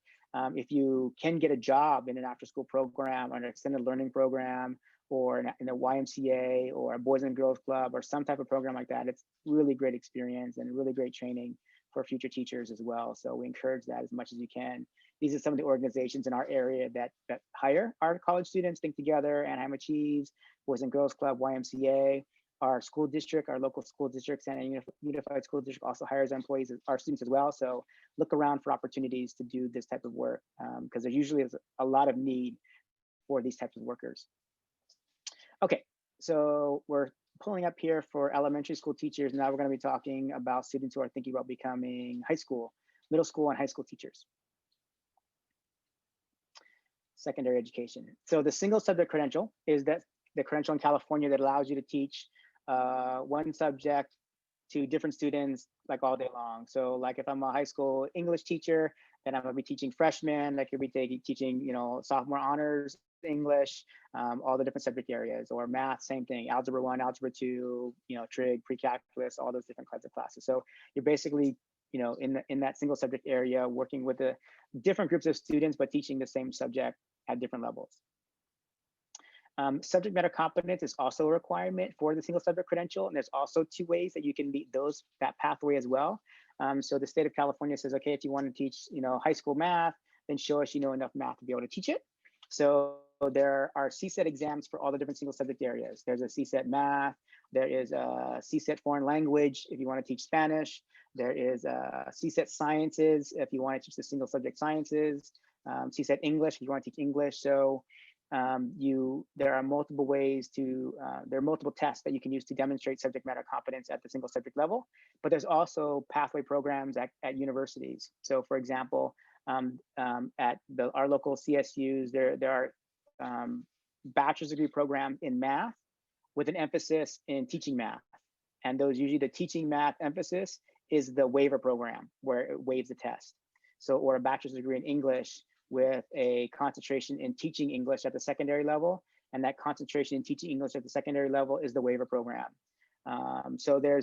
if you can get a job in an after school program or an extended learning program or in a YMCA or a Boys and Girls Club or some type of program like that, it's really great experience and really great training for future teachers as well. So we encourage that as much as you can. These are some of the organizations in our area that hire our college students: Think Together, Anaheim Achieves, Boys and Girls Club, YMCA. Our school district, our local school district, Santa Ana Unified School District, also hires our employees, our students as well. So look around for opportunities to do this type of work because there usually is a lot of need for these types of workers. Okay, so we're pulling up here for elementary school teachers. Now we're going to be talking about students who are thinking about becoming high school, middle school, and high school teachers. Secondary education. So the single subject credential is that the credential in California that allows you to teach one subject to different students like all day long. So like if I'm a high school English teacher, then I'm gonna be teaching freshmen, I could be teaching, you know, sophomore honors English, all the different subject areas, or math, same thing, algebra 1, algebra 2, you know, trig, pre-calculus, all those different kinds of classes. So you're basically, you know, in that single subject area, working with the different groups of students, but teaching the same subject at different levels. Subject matter competence is also a requirement for the single subject credential, and there's also 2 ways that you can meet that pathway as well. So the state of California says, okay, if you want to teach, you know, high school math, then show us you know enough math to be able to teach it. So there are CSET exams for all the different single subject areas. There's a CSET math, there is a CSET foreign language if you want to teach Spanish, there is a CSET sciences if you want to teach the single subject sciences, CSET English if you want to teach English. So there are multiple ways to, there are multiple tests that you can use to demonstrate subject matter competence at the single subject level, but there's also pathway programs at universities. So for example, at our local CSUs, there are bachelor's degree programs in math with an emphasis in teaching math. And those usually the teaching math emphasis is the waiver program where it waives the test. So, or a bachelor's degree in English with a concentration in teaching English at the secondary level. And that concentration in teaching English at the secondary level is the waiver program. So there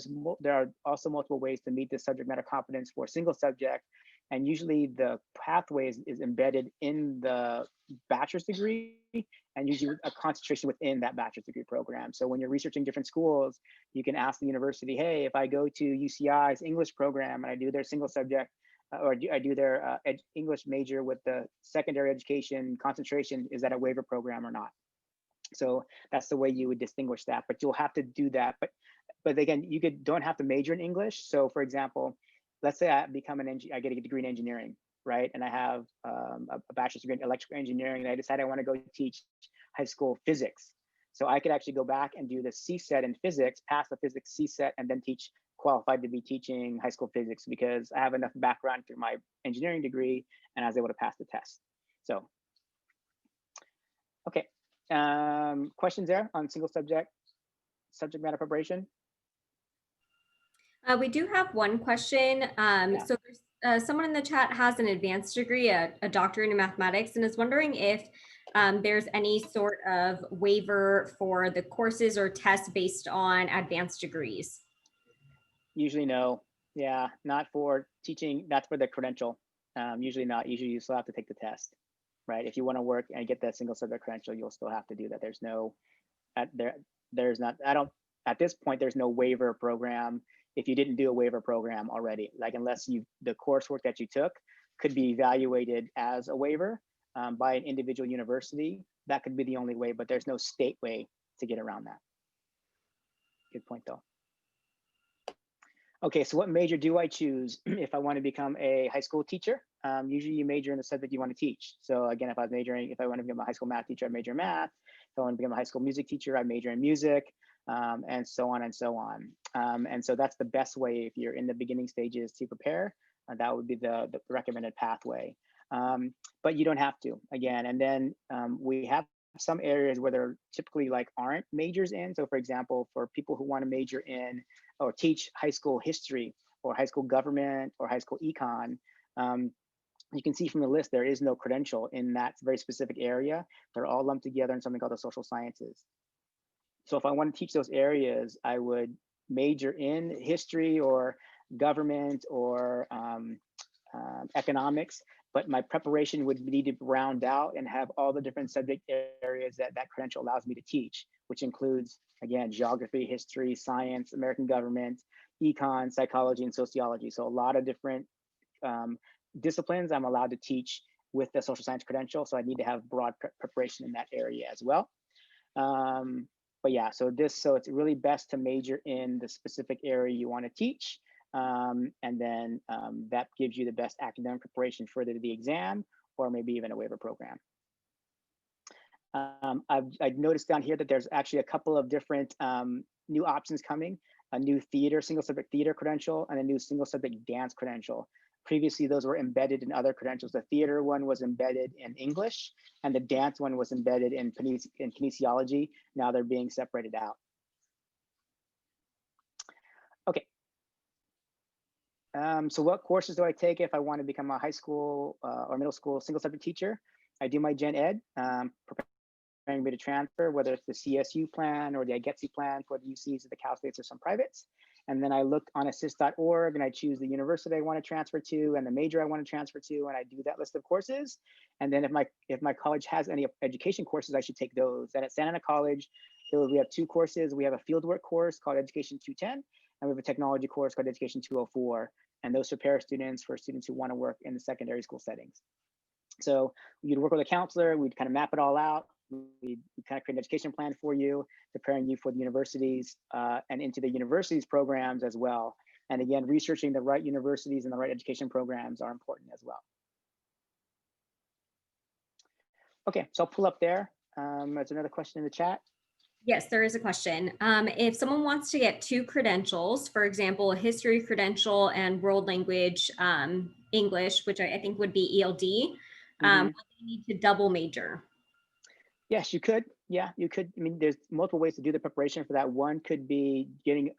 are also multiple ways to meet the subject matter competence for a single subject. And usually the pathway is embedded in the bachelor's degree and usually a concentration within that bachelor's degree program. So when you're researching different schools, you can ask the university, hey, if I go to UCI's English program and I do their single subject, or I do their English major with the secondary education concentration, is that a waiver program or not? So that's the way you would distinguish that, but you'll have to do that. But again, you don't have to major in English. So for example, let's say I get a degree in engineering, right? And I have a bachelor's degree in electrical engineering, and I decide I want to go teach high school physics. So I could actually go back and do the CSET in physics, pass the physics CSET, and then qualified to be teaching high school physics because I have enough background through my engineering degree and I was able to pass the test. So, okay. Questions there on single subject matter preparation? We do have one question. So there's, someone in the chat has an advanced degree, a doctorate in mathematics, and is wondering if there's any sort of waiver for the courses or tests based on advanced degrees. Usually no. Yeah, not for teaching. That's for the credential. Usually not. Usually you still have to take the test, right? If you want to work and get that single subject credential, you'll still have to do that. There's no, there's not, at this point, there's no waiver program if you didn't do a waiver program already. Like unless the coursework that you took could be evaluated as a waiver by an individual university, that could be the only way, but there's no state way to get around that. Good point though. Okay, so what major do I choose if I want to become a high school teacher? Usually you major in the subject you want to teach. So again, if I want to become a high school math teacher, I major in math. If I want to become a high school music teacher, I major in music, and so on and so on. And so that's the best way if you're in the beginning stages to prepare. That would be the recommended pathway. But you don't have to, again. And then we have some areas where there typically aren't majors in. So for example, for people who want to major in or teach high school history or high school government or high school econ, you can see from the list, there is no credential in that very specific area. They're all lumped together in something called the social sciences. So if I want to teach those areas, I would major in history or government or economics, but my preparation would need to round out and have all the different subject areas that credential allows me to teach, which includes, again, geography, history, science, American government, econ, psychology, and sociology. So a lot of different disciplines I'm allowed to teach with the social science credential. So I need to have broad preparation in that area as well. But yeah, so it's really best to major in the specific area you want to teach. And then that gives you the best academic preparation for the exam or maybe even a waiver program. I've noticed down here that there's actually a couple of different new options coming, a new single subject theater credential and a new single subject dance credential. Previously, those were embedded in other credentials. The theater one was embedded in English, and the dance one was embedded in kinesiology. Now they're being separated out. Okay. So what courses do I take if I want to become a high school or middle school single subject teacher? I do my gen ed, preparing me to transfer, whether it's the CSU plan or the IGETC plan for the UCs or the Cal States or some privates. And then I look on assist.org and I choose the university I want to transfer to and the major I want to transfer to, and I do that list of courses. And then if my college has any education courses, I should take those. And at Santa Ana College, we have 2 courses. We have a fieldwork course called Education 210, and we have a technology course called Education 204. And those prepare students for students who want to work in the secondary school settings. So you'd work with a counselor, we'd kind of map it all out. We kind of create an education plan for you, preparing you for the universities and into the universities programs as well. And again, researching the right universities and the right education programs are important as well. Okay, so I'll pull up there. There's another question in the chat. Yes, there is a question. If someone wants to get 2 credentials, for example, a history credential and world language English, which I think would be ELD, would they need to double major? Yes, you could. Yeah, you could. I mean, there's multiple ways to do the preparation for that. One could be getting,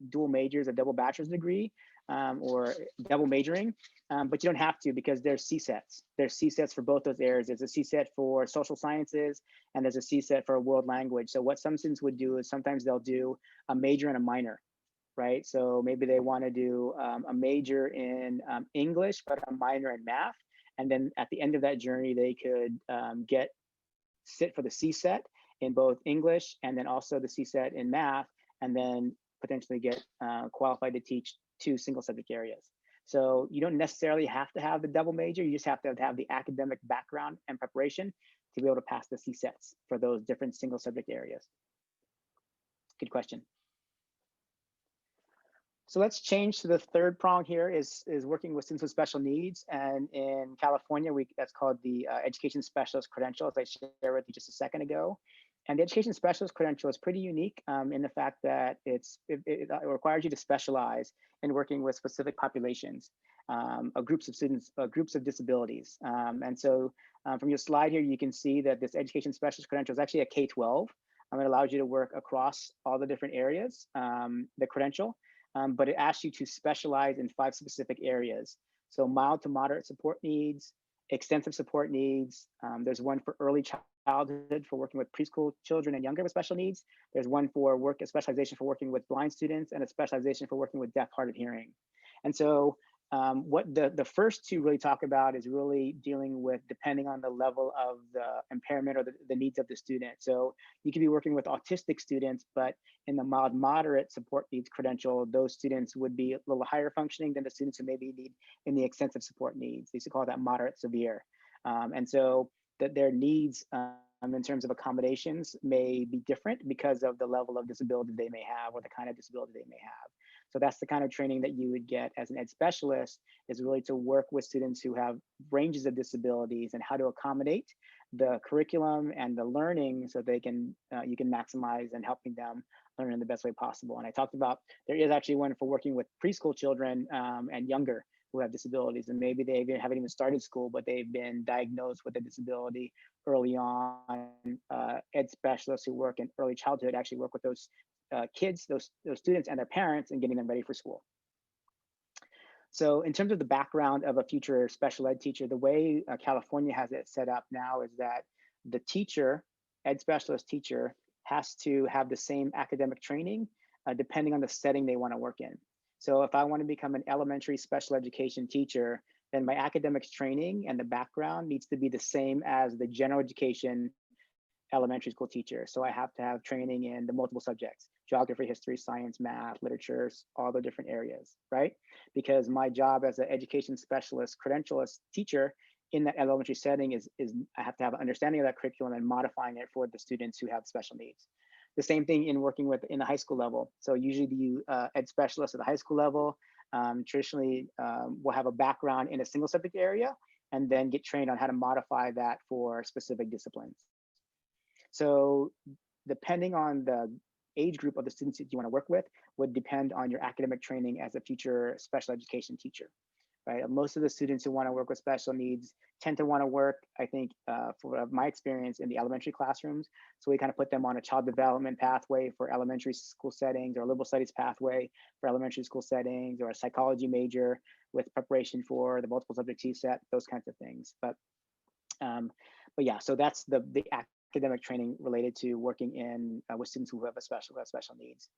dual majors, a double bachelor's degree, or double majoring, but you don't have to because there's CSETs. There's CSETs for both those areas. There's a CSET for social sciences, and there's a CSET for world language. So what some students would do is sometimes they'll do a major and a minor, right? So maybe they want to do a major in English, but a minor in math. And then at the end of that journey, they could sit for the CSET in both English and then also the CSET in math, and then potentially get qualified to teach 2 single subject areas. So you don't necessarily have to have the double major, you just have to have the academic background and preparation to be able to pass the CSETs for those different single subject areas. Good question. So let's change to the third prong here is working with students with special needs. And in California, that's called the Education Specialist Credential, as I shared with you just a second ago. And the Education Specialist Credential is pretty unique in the fact that it requires you to specialize in working with specific populations, groups of students, groups of disabilities. And so from your slide here, you can see that this Education Specialist Credential is actually a K-12. It allows you to work across all the different areas, the credential. But it asks you to specialize in 5 specific areas. So mild to moderate support needs, extensive support needs. There's one for early childhood for working with preschool children and younger with special needs. There's one for a specialization for working with blind students, and a specialization for working with deaf, hard of hearing. And so what the first 2 really talk about is really dealing with depending on the level of the impairment or the needs of the student. So you could be working with autistic students, but in the mild moderate support needs credential, those students would be a little higher functioning than the students who maybe need in the extensive support needs. They used to call that moderate severe. And so that their needs in terms of accommodations may be different because of the level of disability they may have or the kind of disability they may have. So that's the kind of training that you would get as an ed specialist, is really to work with students who have ranges of disabilities and how to accommodate the curriculum and the learning so they can you can maximize and helping them learn in the best way possible. And I talked about there is actually one for working with preschool children and younger who have disabilities, and maybe they haven't even started school, but they've been diagnosed with a disability early on. Ed specialists who work in early childhood actually work with those kids, those students and their parents, and getting them ready for school. So in terms of the background of a future special ed teacher, the way California has it set up now is that the teacher, ed specialist teacher, has to have the same academic training depending on the setting they want to work in. So if I want to become an elementary special education teacher, then my academics training and the background needs to be the same as the general education elementary school teacher. So I have to have training in the multiple subjects: geography, history, science, math, literature, all the different areas, right? Because my job as an education specialist, credentialist teacher in that elementary setting is I have to have an understanding of that curriculum and modifying it for the students who have special needs. The same thing in working with in the high school level. So usually the ed specialists at the high school level traditionally will have a background in a single subject area and then get trained on how to modify that for specific disciplines. So depending on the age group of the students that you want to work with would depend on your academic training as a future special education teacher. right? Most of the students who want to work with special needs tend to want to work, I think, for my experience, in the elementary classrooms. So we kind of put them on a child development pathway for elementary school settings, or a liberal studies pathway for elementary school settings, or a psychology major with preparation for the multiple subject CSET, those kinds of things. But yeah, so that's the academic training related to working in with students who have special needs.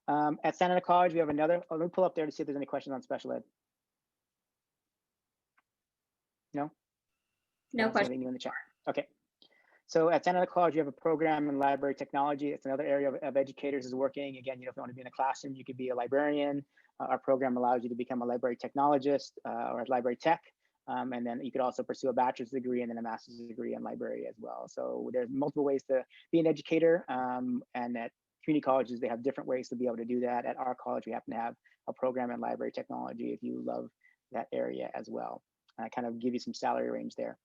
At Santa Ana College, we have another. Let me pull up there to see if there's any questions on special ed. No? No question. In the chat. Okay. So at Santa Ana College, you have a program in library technology. It's another area of educators is working. Again, you don't want to be in a classroom, you could be a librarian. Our program allows you to become a library technologist or a library tech. And then you could also pursue a bachelor's degree and then a master's degree in library as well. So there's multiple ways to be an educator. And at community colleges, they have different ways to be able to do that. At our college, we happen to have a program in library technology if you love that area as well. I kind of give you some salary range there.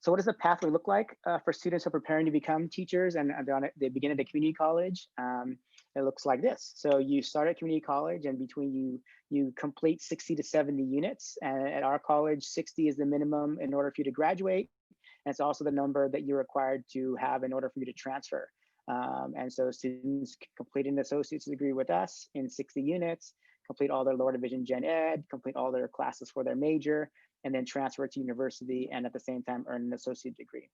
So what does the pathway look like for students who are preparing to become teachers and they begin at a community college? It looks like this. So you start at community college, and between you complete 60 to 70 units. And at our college, 60 is the minimum in order for you to graduate. And it's also the number that you're required to have in order for you to transfer. And so students complete an associate's degree with us in 60 units, complete all their lower division gen ed, complete all their classes for their major, and then transfer to university, and at the same time earn an associate degree.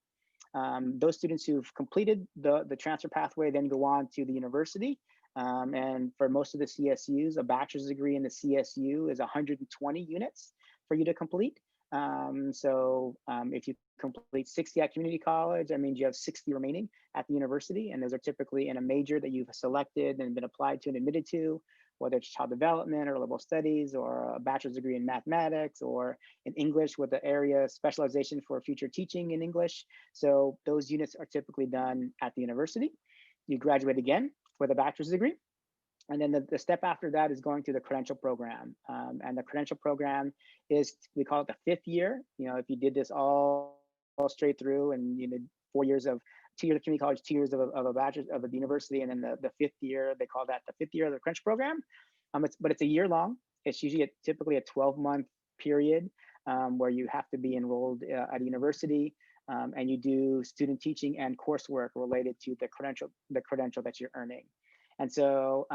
Those students who've completed the transfer pathway then go on to the university. And for most of the CSUs, a bachelor's degree in the CSU is 120 units for you to complete. If you complete 60 at community college, that means you have 60 remaining at the university. And those are typically in a major that you've selected and been applied to and admitted to, whether it's child development or liberal studies, or a bachelor's degree in mathematics, or in English with the area specialization for future teaching in English. So those units are typically done at the university. You graduate again with a bachelor's degree. And then the step after that is going through the credential program. And the credential program is, we call it the fifth year. You know, if you did this all straight through, and you did 4 years of 2 years of community college, 2 years of a bachelor's of a university, and then the fifth year, they call that the fifth year of the credential program. But it's a year long. It's usually typically a 12-month period where you have to be enrolled at a university, and you do student teaching and coursework related to the credential that you're earning. And so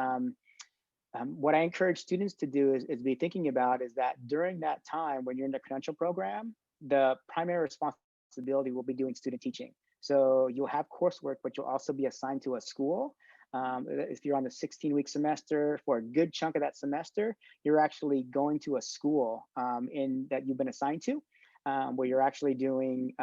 what I encourage students to do is be thinking about is that during that time when you're in the credential program, the primary responsibility will be doing student teaching. So you'll have coursework, but you'll also be assigned to a school. If you're on the 16-week semester, for a good chunk of that semester, you're actually going to a school that you've been assigned to, where you're actually doing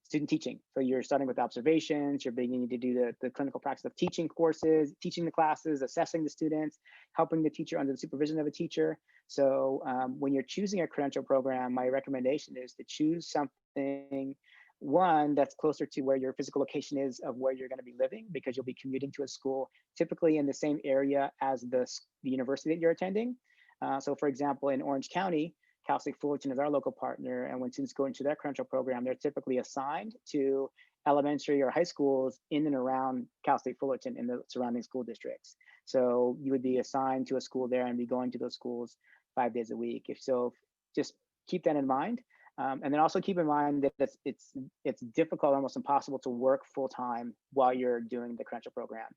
student teaching. So you're starting with observations, you're beginning to do the clinical practice of teaching courses, teaching the classes, assessing the students, helping the teacher under the supervision of a teacher. So when you're choosing a credential program, my recommendation is to choose something, one, that's closer to where your physical location is of where you're going to be living, because you'll be commuting to a school typically in the same area as the university that you're attending. So for example, in Orange County, Cal State Fullerton is our local partner, and when students go into their credential program, they're typically assigned to elementary or high schools in and around Cal State Fullerton in the surrounding school districts. So you would be assigned to a school there and be going to those schools 5 days a week. If so, just keep that in mind. And then also keep in mind that it's difficult, almost impossible, to work full time while you're doing the credential program.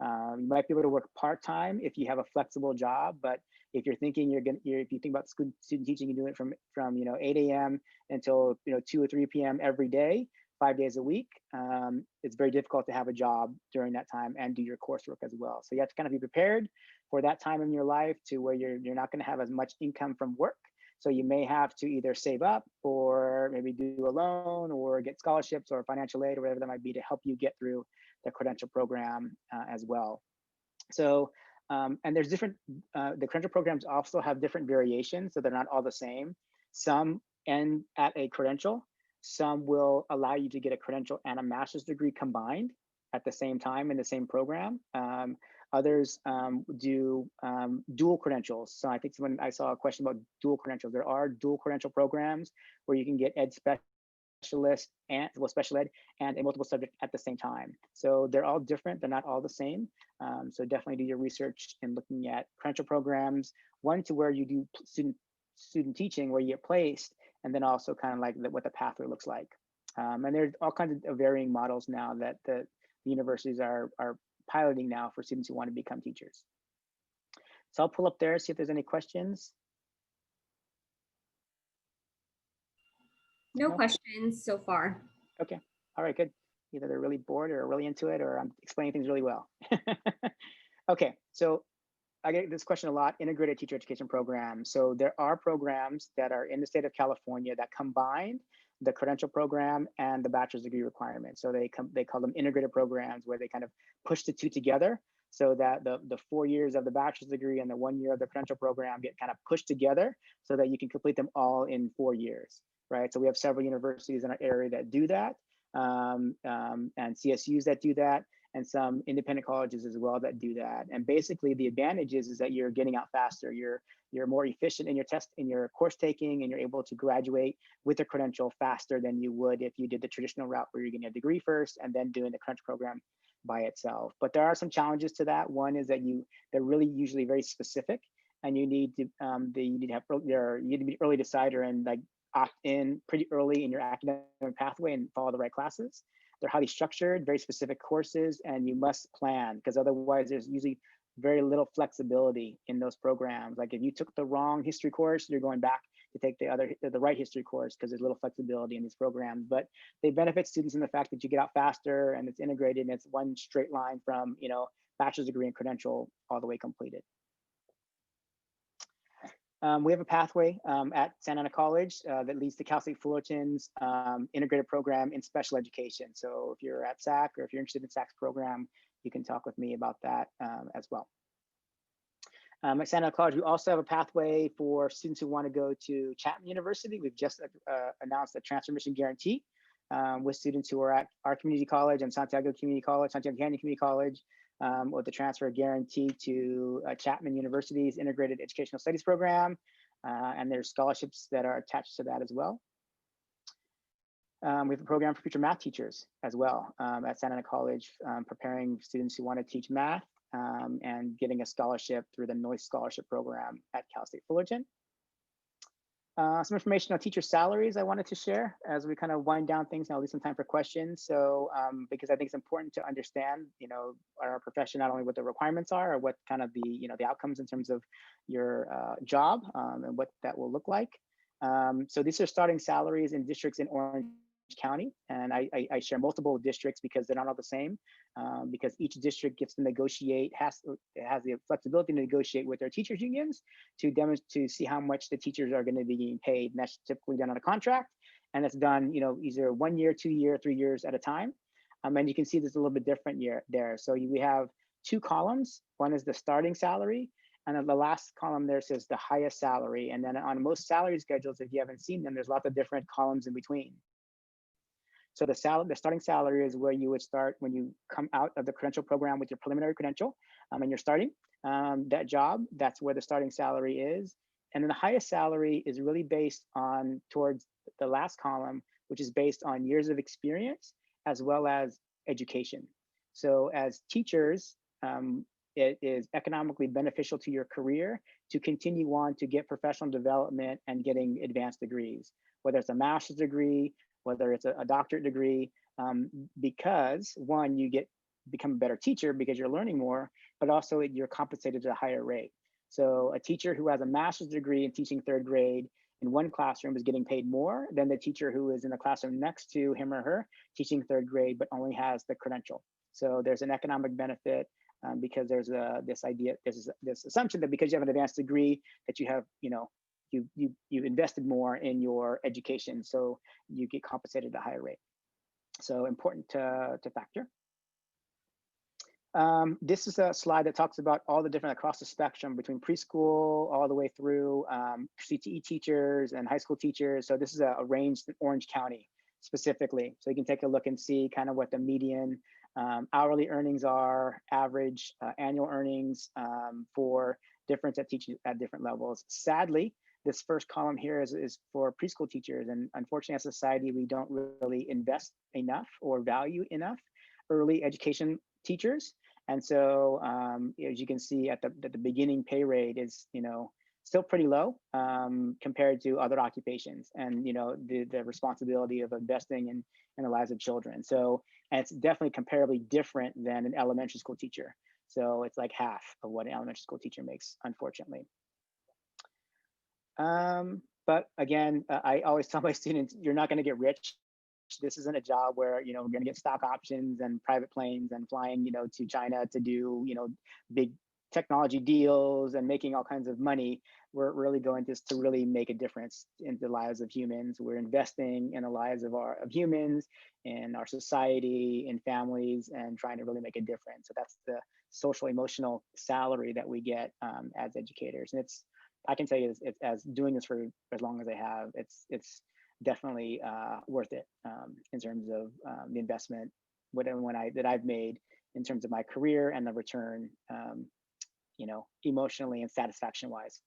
You might be able to work part-time if you have a flexible job, but if you're thinking if you think about student teaching, you do it from 8 a.m. until 2 or 3 p.m. every day, 5 days a week. It's very difficult to have a job during that time and do your coursework as well. So you have to kind of be prepared for that time in your life to where you're not going to have as much income from work. So you may have to either save up, or maybe do a loan, or get scholarships or financial aid or whatever that might be to help you get through the credential program as well. So, and there's different, the credential programs also have different variations, so they're not all the same. Some end at a credential, some will allow you to get a credential and a master's degree combined at the same time in the same program. Others do dual credentials. So I think I saw a question about dual credentials. There are dual credential programs where you can get ed specialist and special ed and a multiple subject at the same time. So they're all different. They're not all the same. So definitely do your research in looking at credential programs, one to where you do student teaching, where you get placed, and then also kind of like what the pathway looks like. And there's all kinds of varying models now that the universities are piloting now for students who want to become teachers. So I'll pull up there, see if there's any questions. No questions so far. Okay, all right, good. Either they're really bored or really into it, or I'm explaining things really well. Okay, so I get this question a lot, integrated teacher education program. So there are programs that are in the state of California that combine the credential program and the bachelor's degree requirement. So they call them integrated programs, where they kind of push the two together, so that the 4 years of the bachelor's degree and the 1 year of the credential program get kind of pushed together so that you can complete them all in 4 years, right? So we have several universities in our area that do that, and CSUs that do that, and some independent colleges as well that do that. And basically the advantage is that you're getting out faster. You're more efficient in your course taking, and you're able to graduate with a credential faster than you would if you did the traditional route where you're getting a degree first and then doing the credential program by itself. But there are some challenges to that. One is that they're really usually very specific, and you need to be early decider and like opt in pretty early in your academic pathway and follow the right classes. They're highly structured, very specific courses, and you must plan, because otherwise there's usually very little flexibility in those programs. Like if you took the wrong history course, you're going back to take the right history course, because there's little flexibility in these programs. But they benefit students in the fact that you get out faster, and it's integrated, and it's one straight line from bachelor's degree and credential all the way completed. We have a pathway at Santa Ana College that leads to Cal State Fullerton's integrated program in special education. So if you're at SAC, or if you're interested in SAC's program, you can talk with me about that as well. At Santa Ana College, we also have a pathway for students who want to go to Chapman University. We've just announced a transfer admission guarantee with students who are at our community college and Santiago Community College, Santiago Canyon Community College, with the transfer guarantee to Chapman University's Integrated Educational Studies program, and there's scholarships that are attached to that as well. We have a program for future math teachers as well at Santa Ana College, preparing students who want to teach math and getting a scholarship through the Noyce Scholarship Program at Cal State Fullerton. Some information on teacher salaries I wanted to share as we kind of wind down things, and I'll leave some time for questions. So because I think it's important to understand, our profession, not only what the requirements are, or what kind of the outcomes in terms of your job and what that will look like. So these are starting salaries in districts in Orange County, and I share multiple districts because they're not all the same, because each district gets to negotiate, has the flexibility to negotiate with their teachers unions to see how much the teachers are going to be getting paid, and that's typically done on a contract, and it's done either 1 year, 2 year, 3 years at a time. And you can see there's a little bit different there. So we have 2 columns. One is the starting salary, and then the last column there says the highest salary. And then on most salary schedules, if you haven't seen them, there's lots of different columns in between. So the starting salary is where you would start when you come out of the credential program with your preliminary credential, and you're starting that job. That's where the starting salary is. And then the highest salary is really based on towards the last column, which is based on years of experience as well as education. So as teachers, it is economically beneficial to your career to continue on to get professional development and getting advanced degrees, whether it's a master's degree, whether it's a doctorate degree, because one, you become a better teacher because you're learning more, but also you're compensated at a higher rate. So a teacher who has a master's degree in teaching 3rd grade in one classroom is getting paid more than the teacher who is in the classroom next to him or her teaching 3rd grade, but only has the credential. So there's an economic benefit because there's this assumption that because you have an advanced degree that you have, you invested more in your education, so you get compensated at a higher rate. So important to factor. This is a slide that talks about all the different across the spectrum between preschool all the way through CTE teachers and high school teachers. So this is a range in Orange County specifically. So you can take a look and see kind of what the median hourly earnings are, average annual earnings for difference at teaching at different levels. Sadly, This first column here is for preschool teachers. And unfortunately, as a society, we don't really invest enough or value enough early education teachers. And so as you can see at the beginning, pay rate is, still pretty low compared to other occupations, and the responsibility of investing in the lives of children. So, and it's definitely comparably different than an elementary school teacher. So it's like half of what an elementary school teacher makes, unfortunately. But again, I always tell my students, you're not going to get rich. This isn't a job where we're going to get stock options and private planes and flying to China to do big technology deals and making all kinds of money. We're really going to really make a difference in the lives of humans. We're investing in the lives of humans, in our society, in families, and trying to really make a difference. So that's the social emotional salary that we get as educators. And I can tell you, it's as doing this for as long as I have, it's definitely worth it in terms of the investment that I've made in terms of my career and the return, emotionally and satisfaction wise.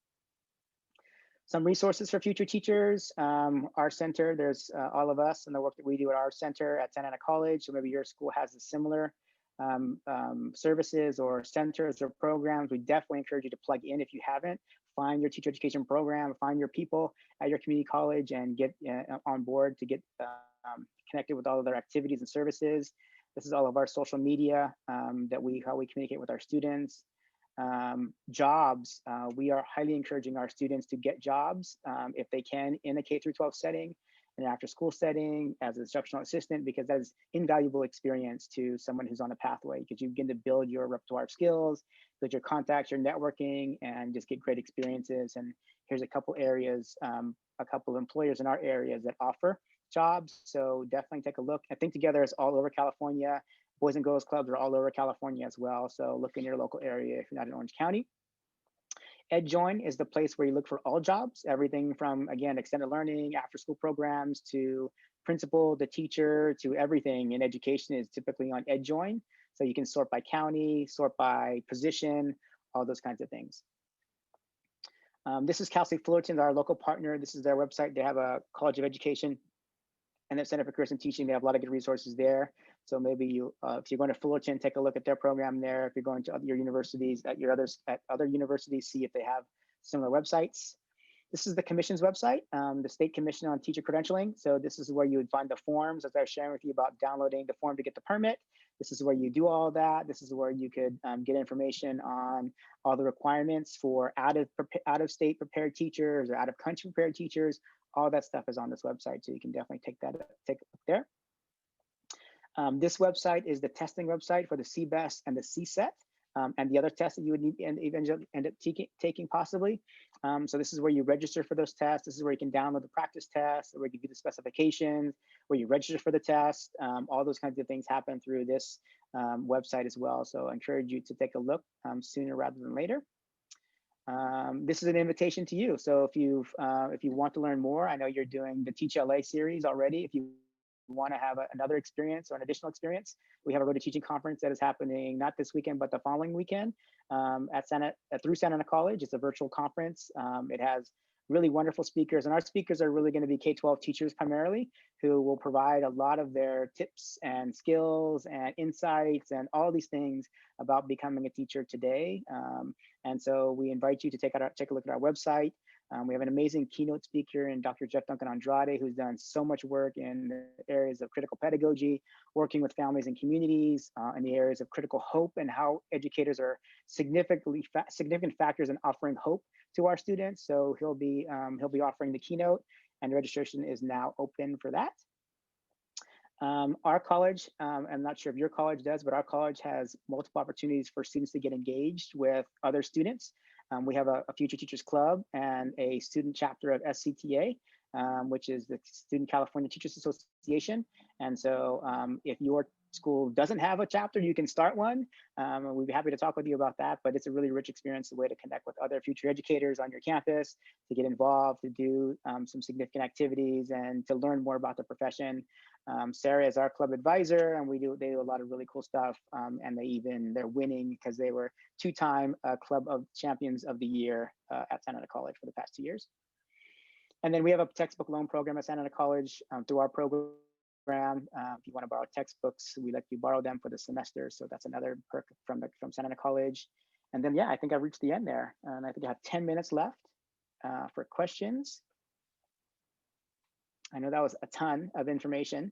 Some resources for future teachers. Our center, there's all of us and the work that we do at our center at Santa Ana College. So maybe your school has a similar services or centers or programs. We definitely encourage you to plug in if you haven't. Find your teacher education program, find your people at your community college, and get on board to get connected with all of their activities and services. This is all of our social media how we communicate with our students. Jobs, we are highly encouraging our students to get jobs if they can in a K-12 setting, in an after school setting, as an instructional assistant, because that is invaluable experience to someone who's on a pathway, because you begin to build your repertoire of skills, build your contacts, your networking, and just get great experiences. And here's a couple areas, a couple of employers in our areas that offer jobs. So definitely take a look. I think Together is all over California. Boys and Girls Clubs are all over California as well. So look in your local area if you're not in Orange County. EdJoin is the place where you look for all jobs, everything from, again, extended learning, after school programs, to principal, to teacher, to everything in education is typically on EdJoin. So you can sort by county, sort by position, all those kinds of things. This is Cal State Fullerton, our local partner. This is their website. They have a College of Education and the Center for Careers and Teaching. They have a lot of good resources there. So maybe if you're going to Fullerton, take a look at their program there. If you're going to your universities, at other universities, see if they have similar websites. This is the commission's website, the State Commission on Teacher Credentialing. So this is where you would find the forms, as I was sharing with you about downloading the form to get the permit. This is where you do all that. This is where you could get information on all the requirements for out of state prepared teachers or out of country prepared teachers. All that stuff is on this website, so you can definitely take a look there. This website is the testing website for the CBEST and the CSET, and the other tests that you would need and eventually end up taking possibly. So this is where you register for those tests. This is where you can download the practice tests, where you can view the specifications, where you register for the test. All those kinds of things happen through this website as well. So I encourage you to take a look sooner rather than later. This is an invitation to you. So if you want to learn more, I know you're doing the Teach LA series already. If you want to have another experience or an additional experience, we have a Road to Teaching conference that is happening not this weekend, but the following weekend through Santa Ana College. It's a virtual conference. It has really wonderful speakers, and our speakers are really going to be K-12 teachers primarily, who will provide a lot of their tips and skills and insights and all these things about becoming a teacher today. And so we invite you to take a look at our website. We have an amazing keynote speaker in Dr. Jeff Duncan Andrade, who's done so much work in the areas of critical pedagogy, working with families and communities, in the areas of critical hope and how educators are significant factors in offering hope to our students. So he'll be offering the keynote, and registration is now open for that. Our college, I'm not sure if your college does, but our college has multiple opportunities for students to get engaged with other students. We have a Future Teachers Club and a student chapter of SCTA, which is the Student California Teachers Association. And so if your school doesn't have a chapter, you can start one. We'd be happy to talk with you about that, but it's a really rich experience, a way to connect with other future educators on your campus, to get involved, to do some significant activities, and to learn more about the profession. Sarah is our club advisor, and they do a lot of really cool stuff. And they're winning because they were two-time Club of Champions of the Year at Santa Ana College for the past 2 years. And then we have a textbook loan program at Santa Ana College through our program. If you want to borrow textbooks, we let you borrow them for the semester. So that's another perk from Santa Ana College. And then, yeah, I think I've reached the end there. And I think I have 10 minutes left for questions. I know that was a ton of information.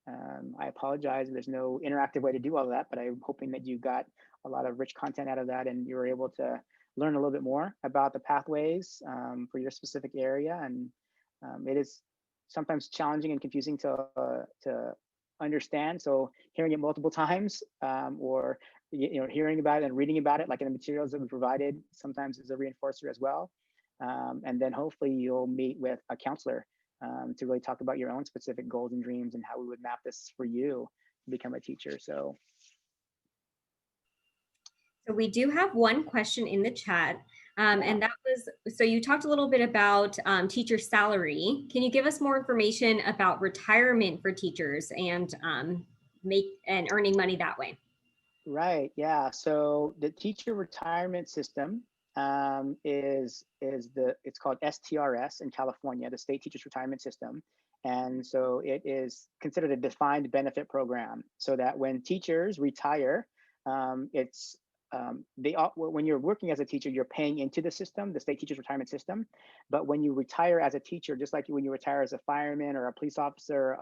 I apologize. There's no interactive way to do all of that, but I'm hoping that you got a lot of rich content out of that and you were able to learn a little bit more about the pathways for your specific area. And it is sometimes challenging and confusing to understand. So hearing it multiple times or hearing about it and reading about it, like in the materials that we provided, sometimes is a reinforcer as well. And then hopefully you'll meet with a counselor to really talk about your own specific goals and dreams and how we would map this for you to become a teacher. So we do have one question in the chat. And that was, so you talked a little bit about teacher salary. Can you give us more information about retirement for teachers and earning money that way? Right, yeah. So the teacher retirement system it's called STRS in California, the State Teachers Retirement System. And so it is considered a defined benefit program so that when teachers retire, when you're working as a teacher, you're paying into the system, the State Teachers Retirement System. But when you retire as a teacher, just like when you retire as a fireman or a police officer,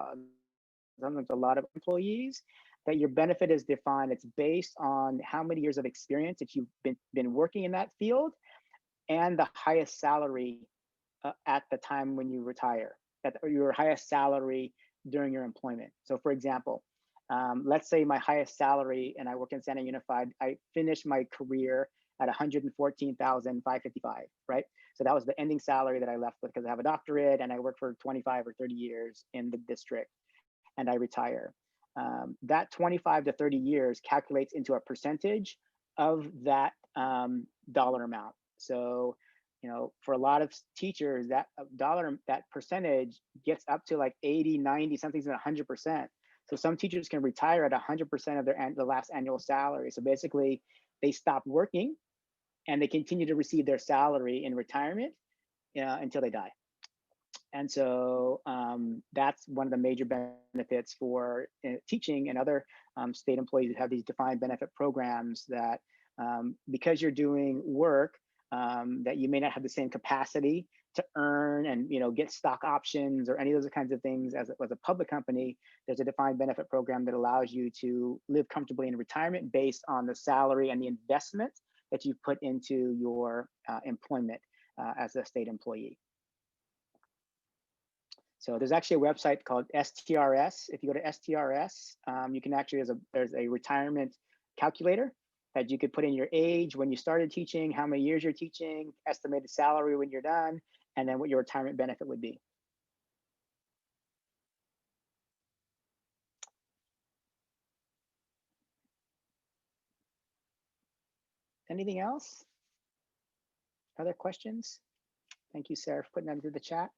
sometimes a lot of employees, that your benefit is defined. It's based on how many years of experience that you've been working in that field and the highest salary at the time when you retire, or your highest salary during your employment. So for example, let's say my highest salary, and I work in Santa Unified, I finished my career at 114,555, right? So that was the ending salary that I left with because I have a doctorate and I worked for 25 or 30 years in the district and I retire. That 25 to 30 years calculates into a percentage of that dollar amount. So, for a lot of teachers, that percentage gets up to like 80, 90, something's at 100%. So some teachers can retire at 100% of the last annual salary. So basically, they stop working and they continue to receive their salary in retirement until they die. And so that's one of the major benefits for teaching and other state employees who have these defined benefit programs that because you're doing work that you may not have the same capacity to earn and get stock options or any of those kinds of things as a public company, there's a defined benefit program that allows you to live comfortably in retirement based on the salary and the investment that you put into your employment as a state employee. So there's actually a website called STRS. If you go to STRS, you can actually, there's a retirement calculator that you could put in your age, when you started teaching, how many years you're teaching, estimated salary when you're done, and then what your retirement benefit would be. Anything else? Other questions? Thank you, Sarah, for putting that into the chat.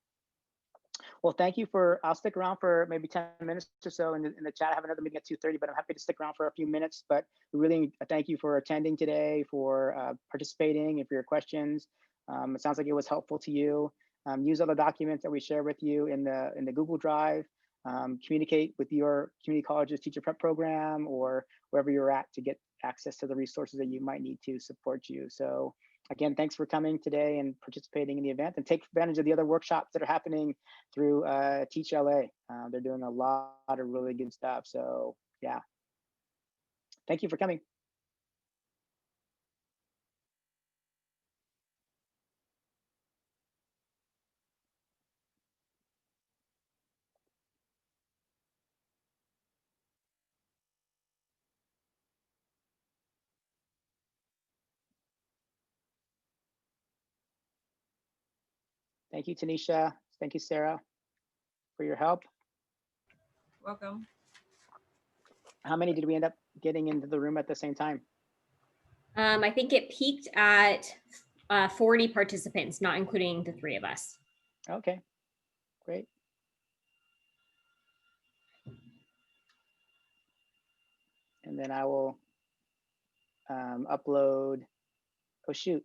Well, thank you I'll stick around for maybe 10 minutes or so in the chat. I have another meeting at 2:30, but I'm happy to stick around for a few minutes. But really thank you for attending today, for participating, and for your questions. It sounds like it was helpful to you. Use all the documents that we share with you in the Google Drive. Communicate with your community college's teacher prep program or wherever you're at to get access to the resources that you might need to support you. So again, thanks for coming today and participating in the event, and take advantage of the other workshops that are happening through Teach LA. They're doing a lot of really good stuff. So yeah, thank you for coming. Thank you, Tanisha. Thank you, Sarah, for your help. Welcome. How many did we end up getting into the room at the same time? I think it peaked at 40 participants, not including the three of us. Okay, great. And then I will upload, oh shoot,